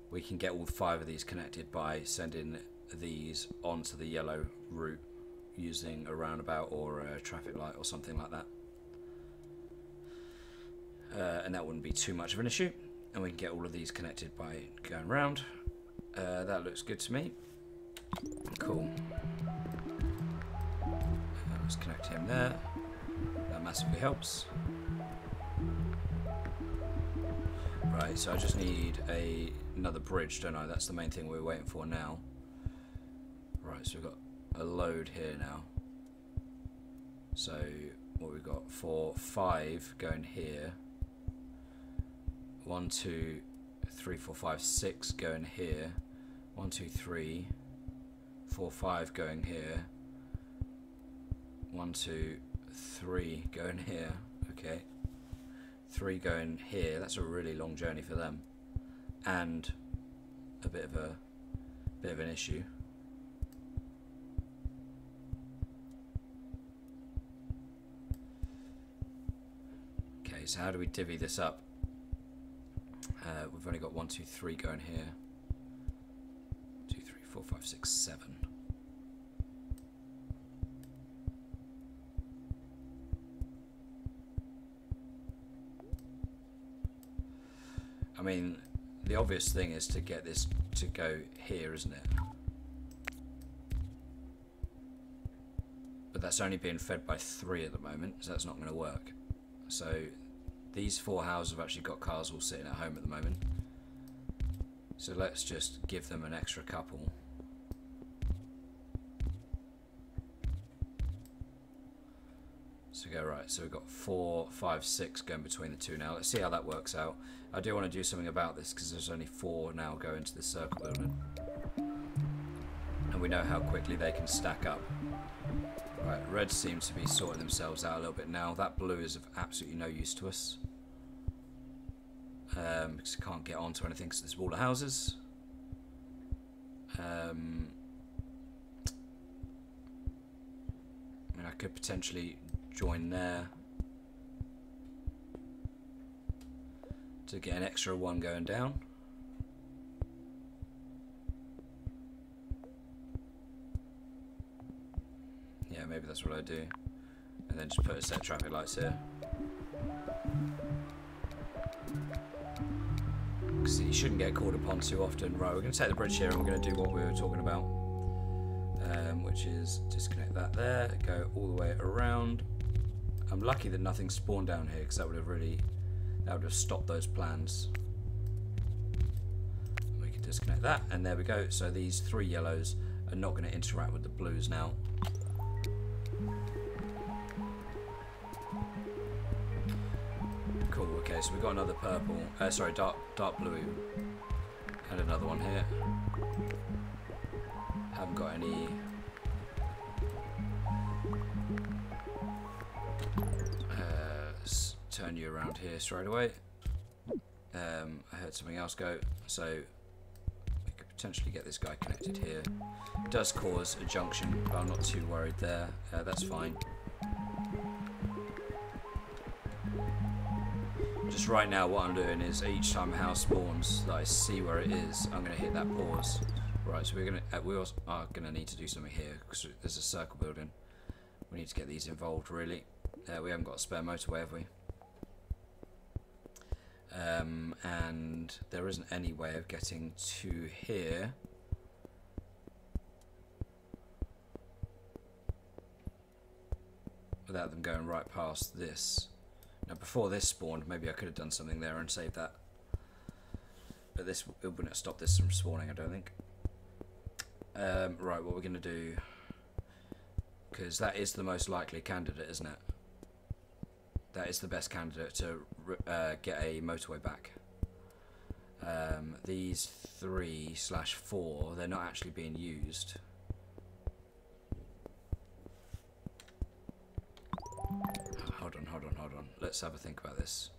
A: we can get all 5 of these connected by sending these onto the yellow route using a roundabout or a traffic light or something like that. And that wouldn't be too much of an issue, and we can get all of these connected by going round. That looks good to me. Cool. Let's connect him there. That massively helps. Right, so I just need another bridge, don't I? That's the main thing we're waiting for now. Right, so we've got a load here now. So what we've got for 5 going here. 1, 2, 3, 4, 5, 6 going here. 1, 2, 3, 4, 5 going here. 1, 2, 3 going here. Okay. 3 going here. That's a really long journey for them, and a bit of an issue. Okay, so how do we divvy this up? We've only got 1, 2, 3 going here. 2, 3, 4, 5, 6, 7. I mean, the obvious thing is to get this to go here, isn't it? But that's only being fed by 3 at the moment, so that's not going to work. So these 4 houses have actually got cars all sitting at home at the moment. So let's just give them an extra couple. So go right, so we've got 4, 5, 6 going between the 2 now. Let's see how that works out. I do want to do something about this because there's only 4 now going to the circle building. And we know how quickly they can stack up. Right, red seems to be sorting themselves out a little bit now. That blue is of absolutely no use to us. Because we can't get onto anything because there's wall of houses. I mean, I could potentially join there to get an extra 1 going down. Yeah, maybe that's what I do. And then just put a set of traffic lights here. Because you shouldn't get called upon too often. Right, we're going to take the bridge here and we're going to do what we were talking about. Which is disconnect that there, go all the way around. I'm lucky that nothing spawned down here because that would have stopped those plans. We can disconnect that, and there we go. So these 3 yellows are not going to interact with the blues now. Cool. Okay, so we've got another purple. Sorry, dark blue, and another one here. Haven't got any. Turn you around here straight away. I heard something else go, so we could potentially get this guy connected here. It does cause a junction, but I'm not too worried there. That's fine. Just right now what I'm doing is each time a house spawns that I see where it is, I'm going to hit that pause. Right, so we also are going to need to do something here because there's a circle building. We need to get these involved really. We haven't got a spare motorway, have we? And there isn't any way of getting to here without them going right past this. Now before this spawned, maybe I could have done something there and saved that, but it wouldn't have stopped this from spawning, I don't think. Right, what we're going to do, because that is the most likely candidate, isn't it? That is the best candidate to get a motorway back. These 3/4, they're not actually being used. Hold on. Let's have a think about this.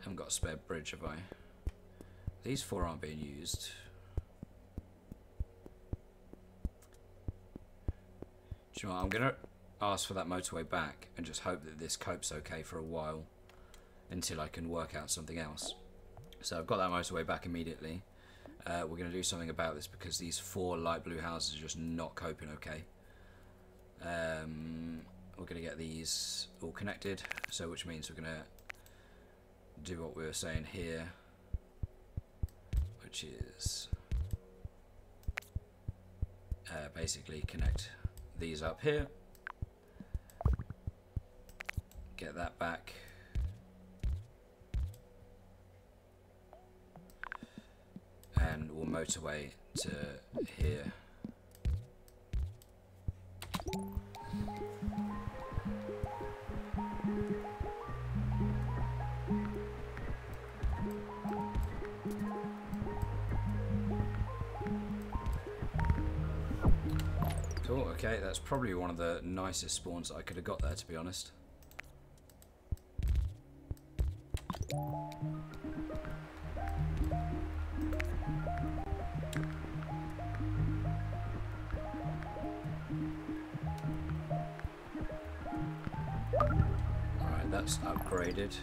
A: Haven't got a spare bridge, have I? These 4 aren't being used. Do you know what? I'm going to ask for that motorway back and just hope that this copes okay for a while until I can work out something else. So I've got that motorway back immediately. We're going to do something about this because these 4 light blue houses are just not coping okay. We're going to get these all connected, so which means we're going to do what we were saying here, which is basically connect these up here, get that back, and we'll motorway to here. Cool, okay, that's probably one of the nicest spawns that I could have got there, to be honest. Alright, that's upgraded.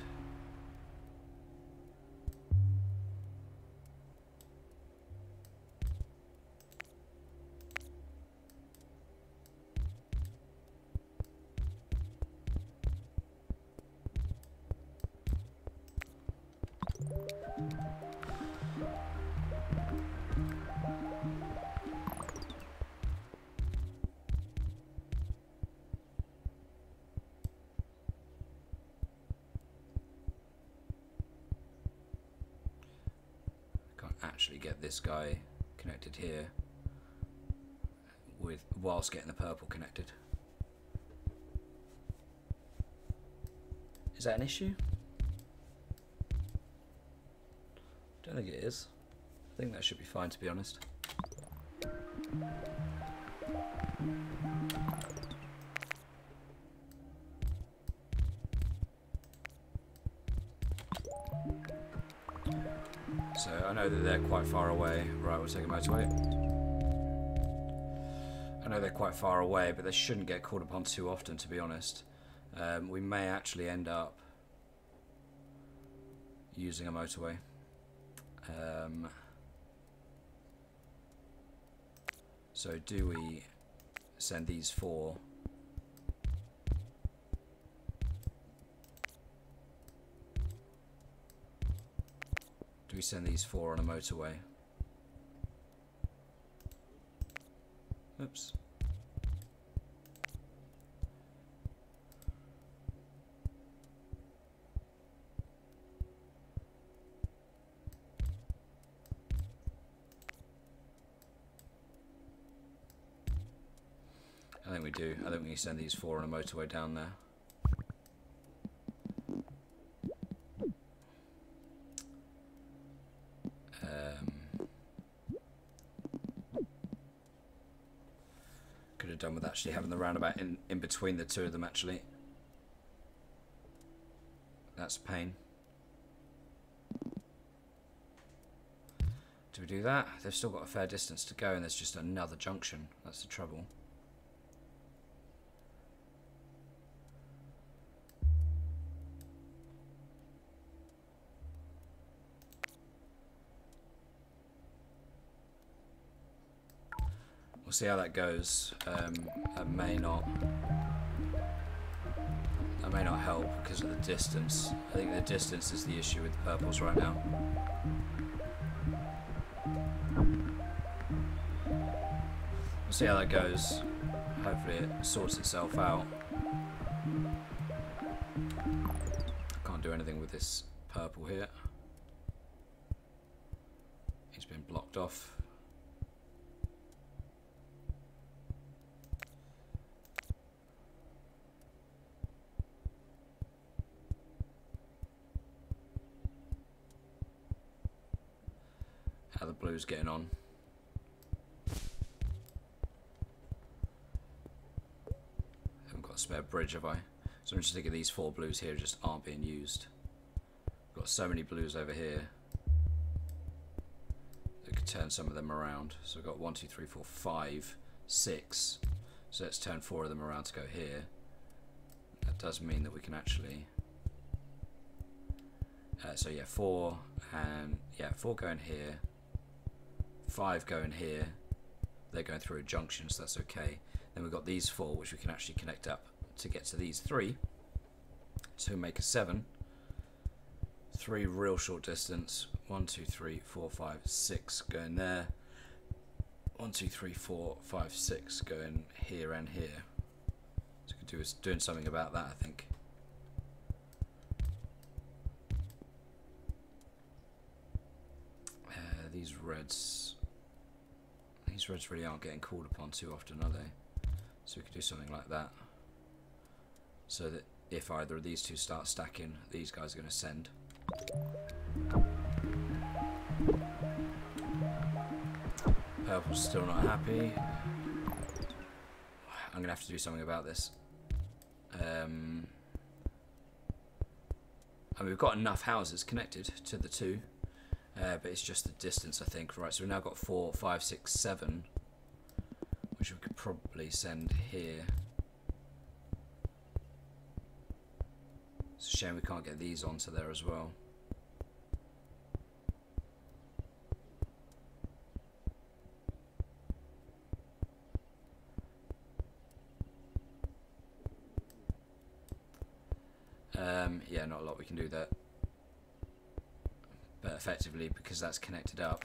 A: Actually get this guy connected here with whilst getting the purple connected. Is that an issue? Don't think it is. I think that should be fine, to be honest. So I know that they're quite far away. Right, we'll take a motorway. I know they're quite far away, but they shouldn't get called upon too often, to be honest. We may actually end up using a motorway. So do we send these 4? Do we send these 4 on a motorway? Oops. I think we do. I think we can send these 4 on a motorway down there. Could have done with actually having the roundabout in between the 2 of them, actually. That's a pain. Do we do that? They've still got a fair distance to go and there's just another junction. That's the trouble. We'll see how that goes. That may not help because of the distance. I think the distance is the issue with the purples right now. We'll see how that goes. Hopefully it sorts itself out. I can't do anything with this purple here. He's been blocked off. How the blue's getting on. Haven't got a spare bridge, have I? So I'm just thinking these 4 blues here just aren't being used. Got so many blues over here that could turn some of them around. So we've got 1, 2, 3, 4, 5, 6. So let's turn 4 of them around to go here. That does mean that we can actually... so yeah, 4 and... Yeah, 4 going here. 5 going here. They're going through a junction, so that's okay. Then we've got these 4, which we can actually connect up to get to these 3. To make a 7. 3 real short distance. 1, 2, 3, 4, 5, 6 going there. 1, 2, 3, 4, 5, 6 going here and here. So we could do is doing something about that, I think. These reds really aren't getting called upon too often, are they? So we could do something like that. So that if either of these two start stacking, these guys are going to send. Purple's still not happy. I'm going to have to do something about this. I mean, we've got enough houses connected to the 2. But it's just the distance, I think. Right, so we've now got 4, 5, 6, 7, which we could probably send here. It's a shame we can't get these onto there as well. Yeah, not a lot we can do there. But effectively, because that's connected up,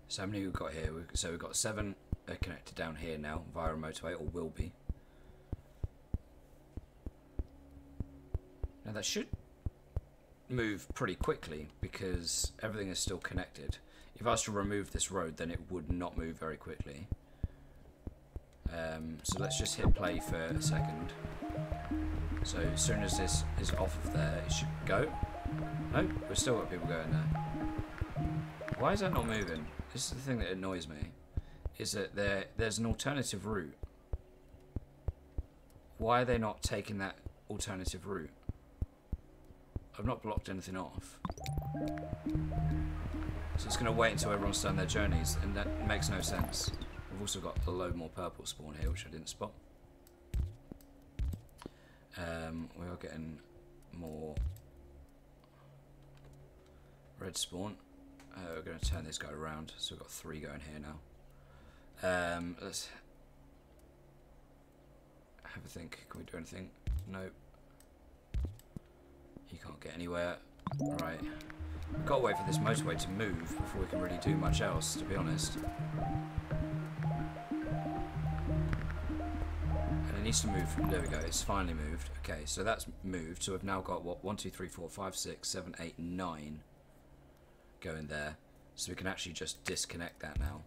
A: so how many we've got here? So we've got 7 connected down here now via a motorway, or will be. Now that should move pretty quickly because everything is still connected. If I was to remove this road, then it would not move very quickly. So let's just hit play for a second. So as soon as this is off of there, it should go. No, we've still got people going there. Why is that not moving? This is the thing that annoys me, is that there's an alternative route. Why are they not taking that alternative route? I've not blocked anything off. So it's going to wait until everyone's done their journeys, and that makes no sense. We've also got a load more purple spawn here, which I didn't spot. We are getting more red spawn. We're going to turn this guy around, so we've got 3 going here now. Let's have a think. Can we do anything? Nope. You can't get anywhere. Right. We've got to wait for this motorway to move before we can really do much else, to be honest. And it needs to move. There we go. It's finally moved. Okay, so that's moved. So we've now got, what, 1, 2, 3, 4, 5, 6, 7, 8, 9 going there. So we can actually just disconnect that now.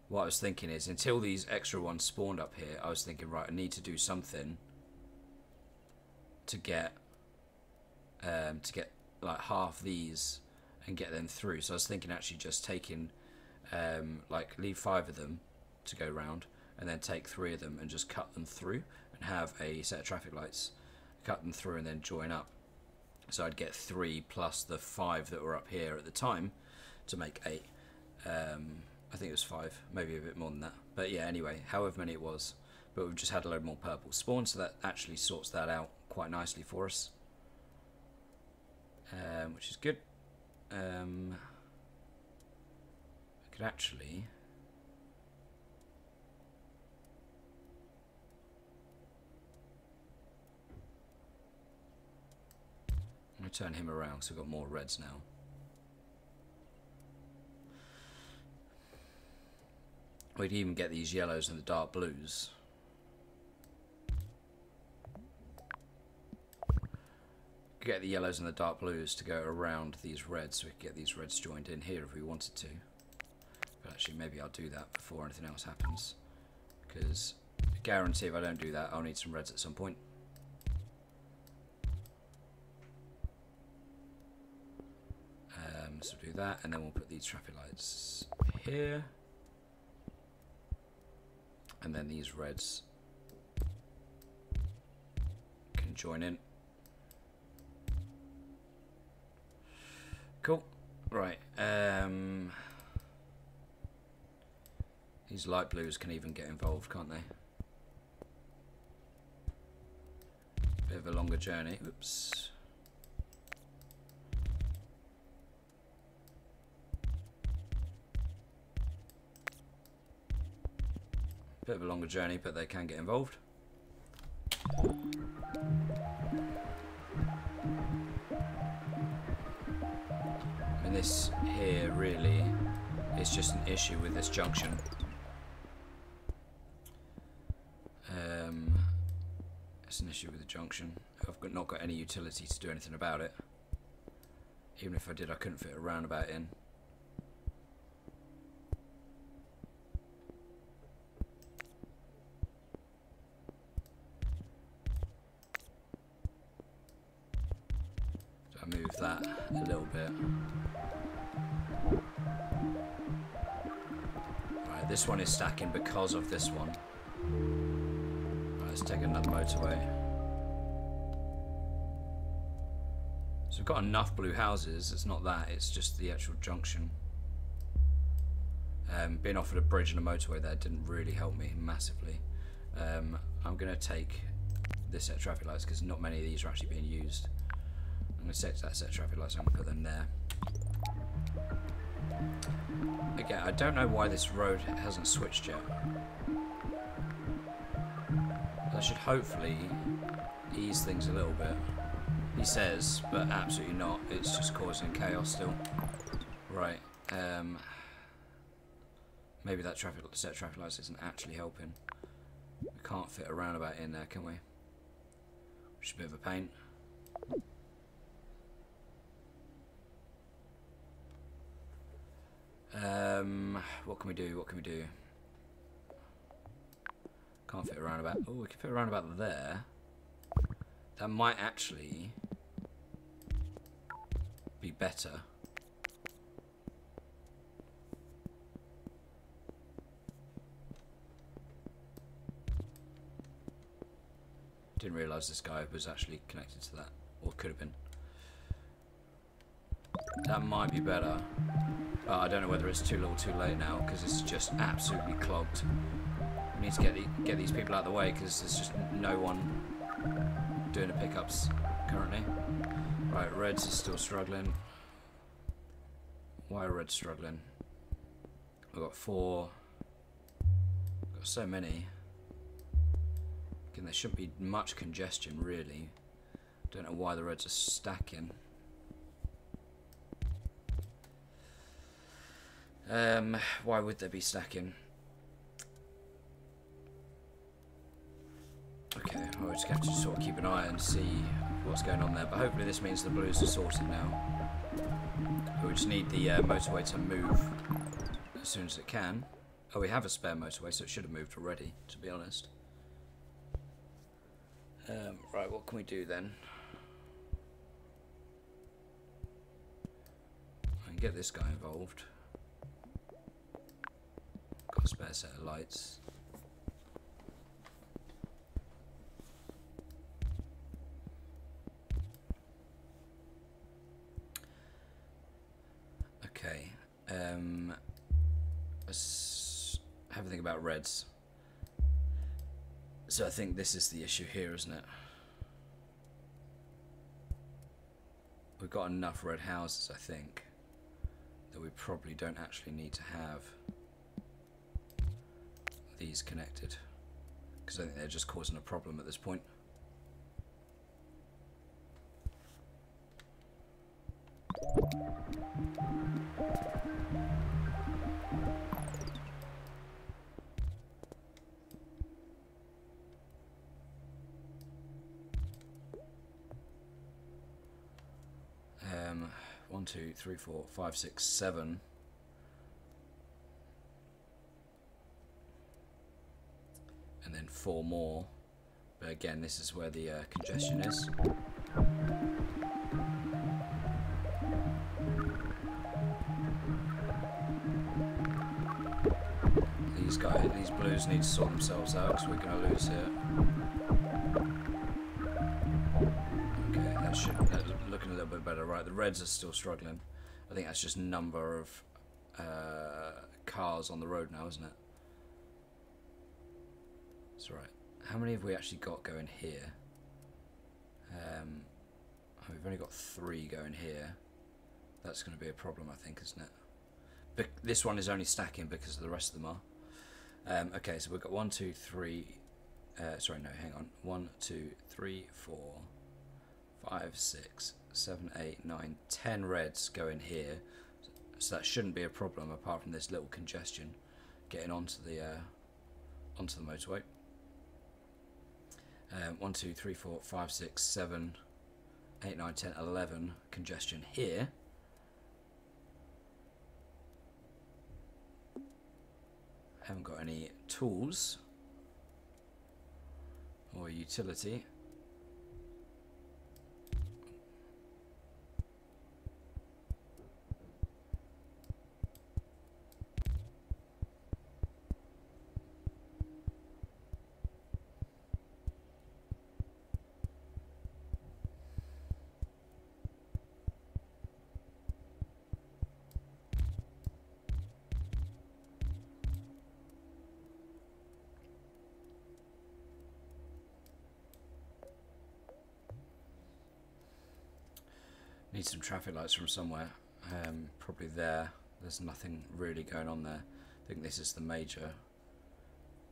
A: What I was thinking is, until these extra ones spawned up here, I was thinking, right, I need to do something to get like half these and get them through. So I was thinking actually just taking like leave 5 of them to go round and then take 3 of them and just cut them through and have a set of traffic lights, cut them through and then join up. So I'd get 3 plus the 5 that were up here at the time to make 8. I think it was 5, maybe a bit more than that. But yeah, anyway, however many it was. But we've just had a load more purple spawn, so that actually sorts that out quite nicely for us. Which is good. I could actually... I'm going to turn him around, so we've got more reds now. We can even get these yellows and the dark blues. Get the yellows and the dark blues to go around these reds, so we can get these reds joined in here if we wanted to. But Actually, maybe I'll do that before anything else happens, because I guarantee if I don't do that, I'll need some reds at some point. So we'll do that, and then we'll put these traffic lights here, and then these reds can join in. Cool. Right. These light blues can even get involved, can't they? Bit of a longer journey. Oops. Bit of a longer journey, but they can get involved. I mean, this here really is just an issue with this junction. It's an issue with the junction. I've not got any utility to do anything about it. Even if I did, I couldn't fit a roundabout in. So I move that a little bit. Right, this one is stacking because of this one. Right, let's take another motorway. So we've got enough blue houses. It's not that, it's just the actual junction. Being offered a bridge and a motorway there didn't really help me massively. I'm going to take this set of traffic lights because not many of these are actually being used. I'm going to set that set of traffic lights, I'm going to put them there. Again, I don't know why this road hasn't switched yet. That should hopefully ease things a little bit. He says, but absolutely not. It's just causing chaos still. Right. Maybe that set of traffic lights isn't actually helping. We can't fit a roundabout in there, can we? Which is a bit of a pain. What can we do? What can we do? Can't fit a roundabout. Oh, we can fit a roundabout there. That might actually be better. Didn't realise this guy was actually connected to that, or could have been. That might be better, but I don't know whether it's too little, too late now because it's just absolutely clogged. We need to get these people out of the way because there's just no one doing the pickups currently. Right, Reds is still struggling. Why are Reds struggling? We've got 4. We've got so many. Again, there shouldn't be much congestion really. Don't know why the Reds are stacking. Why would they be stacking? Okay, well, we're just going to have to sort of keep an eye and see what's going on there. But hopefully this means the blues are sorted now. But we just need the motorway to move as soon as it can. Oh, we have a spare motorway, so it should have moved already, to be honest. Right, what can we do then? I can get this guy involved. Got a spare set of lights. Okay, let's have a think about Reds. So I think this is the issue here, isn't it? We've got enough red houses, I think, that we probably don't actually need to have these connected, because I think they're just causing a problem at this point. One, two, three, four, five, six, 7. 4 more. But again, this is where the congestion is. These blues need to sort themselves out because we're going to lose here. Okay, that's looking a little bit better. Right, the reds are still struggling. I think that's just number of cars on the road now, isn't it? That's right. How many have we actually got going here? We've only got 3 going here. That's going to be a problem, I think, isn't it? But this one is only stacking because the rest of them are. Okay, so we've got 1, 2, 3. Sorry, no, hang on. 1, 2, 3, 4, 5, 6, 7, 8, 9, 10 reds going here. So that shouldn't be a problem, apart from this little congestion getting onto the motorway. 1, 2, 3, 4, 5, 6, 7, 8, 9, 10, 11 congestion here. Haven't got any tools or utility. Need some traffic lights from somewhere. Probably there. There's nothing really going on there. I think this is the major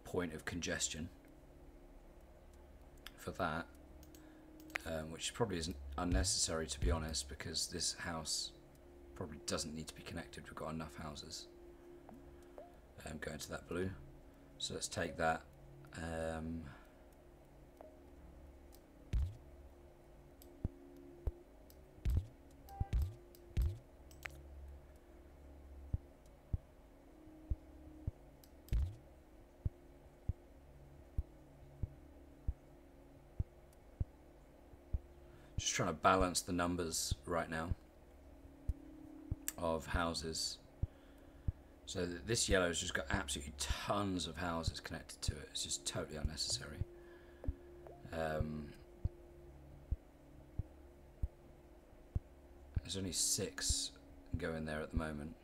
A: point of congestion for that, which probably isn't unnecessary, to be honest, because this house probably doesn't need to be connected. We've got enough houses going to that blue. So let's take that. Just trying to balance the numbers right now of houses. So this yellow's just got absolutely tons of houses connected to it. It's just totally unnecessary. There's only 6 going there at the moment.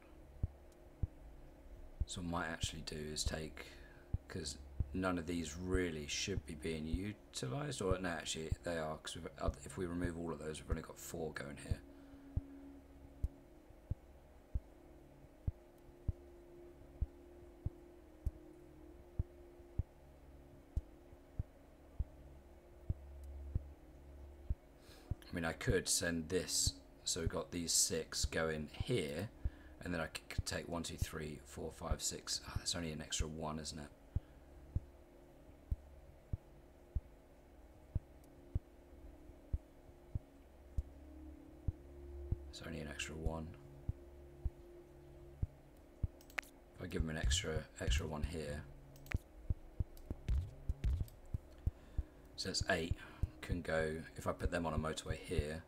A: So what I might actually do is take, because none of these really should be being utilised, or no, actually they are, because if we remove all of those, we've only got 4 going here. I mean, I could send this, so we've got these 6 going here, and then I could take 1, 2, 3, 4, 5, 6. Oh, that's only an extra 1, isn't it? It's only an extra 1. If I give them an extra 1 here, so it's 8. Can go, if I put them on a motorway here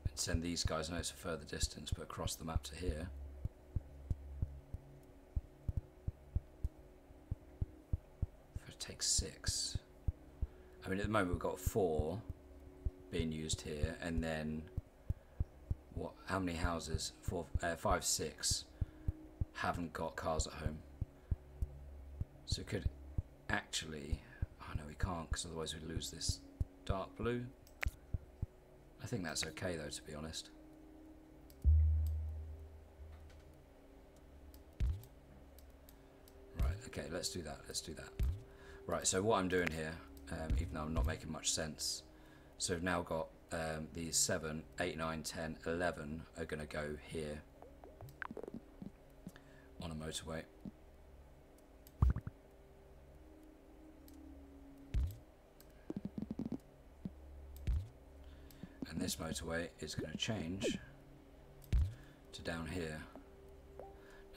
A: and send these guys, I know it's a further distance, but across the map to here. If I take 6, I mean at the moment we've got 4 being used here, and then what? How many houses? 4, 5, 6 haven't got cars at home. So we could actually, oh no, we can't, because otherwise we'd lose this dark blue. I think that's okay though, to be honest. Right, okay, let's do that. Right, so what I'm doing here, even though I'm not making much sense, so we've now got these 7, 8, 9, 10, 11 are going to go here on a motorway. And this motorway is going to change to down here.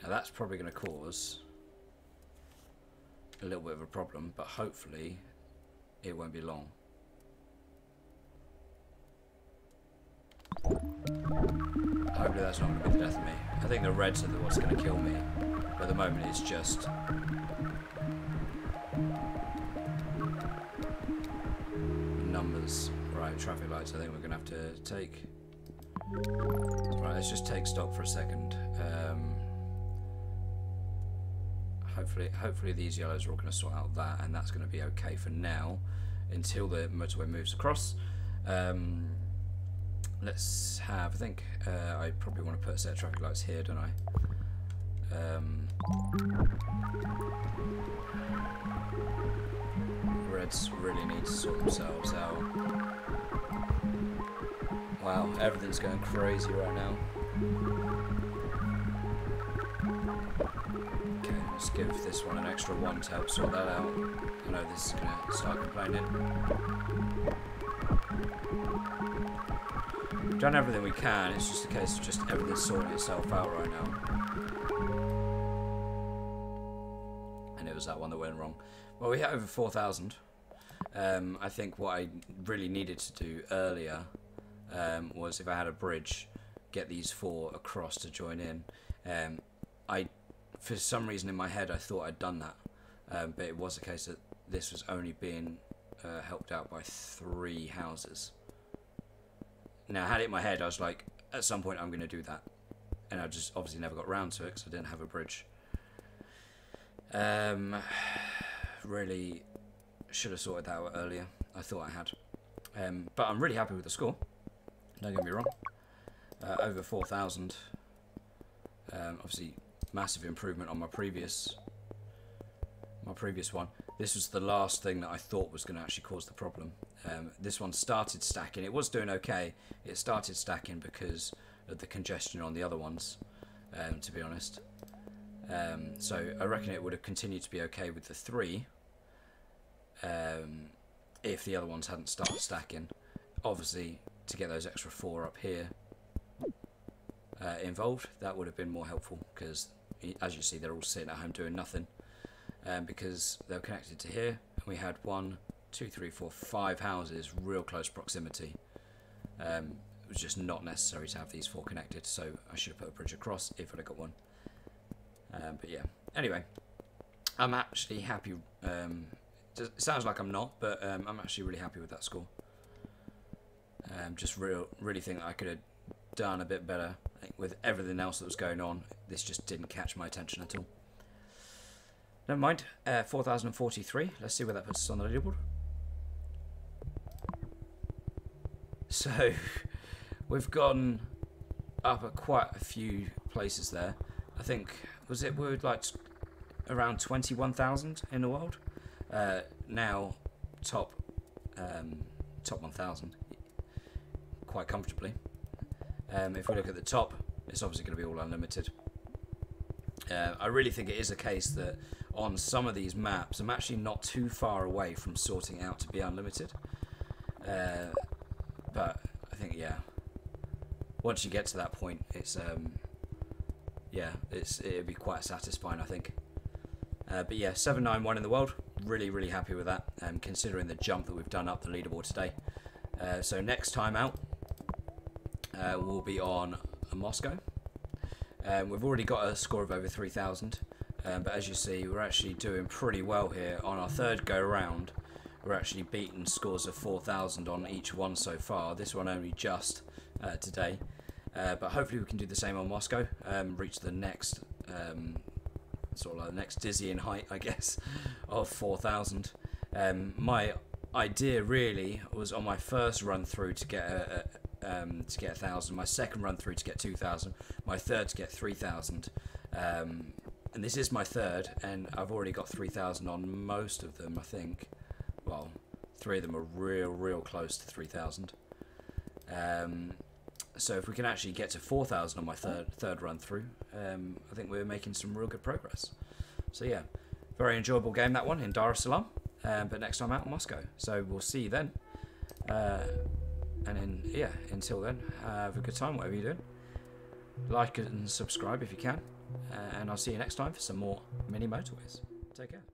A: Now that's probably going to cause a little bit of a problem, but hopefully it won't be long. Hopefully that's not going to be the death of me. I think the reds are what's going to kill me. But at the moment it's just numbers. Right, traffic lights I think we're going to have to take. Right, let's just take stock for a second. Hopefully these yellows are all going to sort out that, and that's going to be okay for now until the motorway moves across. Let's have, I think I probably want to put a set of traffic lights here, don't I? Reds really need to sort themselves out. Wow, everything's going crazy right now. Okay, let's give this one an extra 1 to help sort that out. I know this is going to start complaining. We've done everything we can, it's just a case of just everything sorting itself out right now. And it was that one that went wrong. Well, we hit over 4,000. I think what I really needed to do earlier was, if I had a bridge, get these 4 across to join in. For some reason in my head I thought I'd done that, but it was a case that this was only being helped out by 3 houses. Now, I had it in my head, I was like, at some point I'm going to do that, and I just obviously never got round to it because I didn't have a bridge. Really should have sorted that out earlier. I thought I had, but I'm really happy with the score. Don't get me wrong. Over 4,000. Obviously, massive improvement on my previous one. This was the last thing that I thought was going to actually cause the problem. This one started stacking. It was doing okay. It started stacking because of the congestion on the other ones, to be honest. So I reckon it would have continued to be okay with the 3 if the other ones hadn't started stacking. Obviously, to get those extra 4 up here involved, that would have been more helpful, because as you see, they're all sitting at home doing nothing, because they're connected to here, and we had 1, 2, 3, 4, 5 houses real close proximity. It was just not necessary to have these 4 connected, so I should have put a bridge across if I'd have got one. But yeah, anyway, I'm actually happy. It sounds like I'm not, but I'm actually really happy with that score. Just really think that I could have done a bit better. I think with everything else that was going on, this just didn't catch my attention at all. Never mind. 4,043. Let's see where that puts us on the leaderboard. So we've gone up at quite a few places there. I think, we were like around 21,000 in the world. Now top 1,000 quite comfortably. If we look at the top, it's obviously going to be all unlimited. I really think it is a case that on some of these maps I'm actually not too far away from sorting out to be unlimited, but I think, yeah, once you get to that point, it's it'd be quite satisfying, I think. But yeah, 791 in the world, really happy with that, considering the jump that we've done up the leaderboard today. So next time out, we'll be on Moscow. We've already got a score of over 3,000, but as you see, we're actually doing pretty well here. On our 3rd go round, we're actually beating scores of 4,000 on each one so far. This one only just today, but hopefully we can do the same on Moscow, reach the next sort of like the next dizzying height, I guess, of 4,000. My idea really was on my first run through to get 1,000, my second run through to get 2,000, my 3rd to get 3,000, and this is my 3rd, and I've already got 3,000 on most of them, I think. Well, 3 of them are real close to 3,000. So if we can actually get to 4,000 on my third run through, I think we're making some real good progress. So yeah, very enjoyable game, that one, in Dar es Salaam, but next time out in Moscow. So we'll see you then. And then, yeah, until then, have a good time, whatever you're doing. Like and subscribe if you can. And I'll see you next time for some more Mini Motorways. Take care.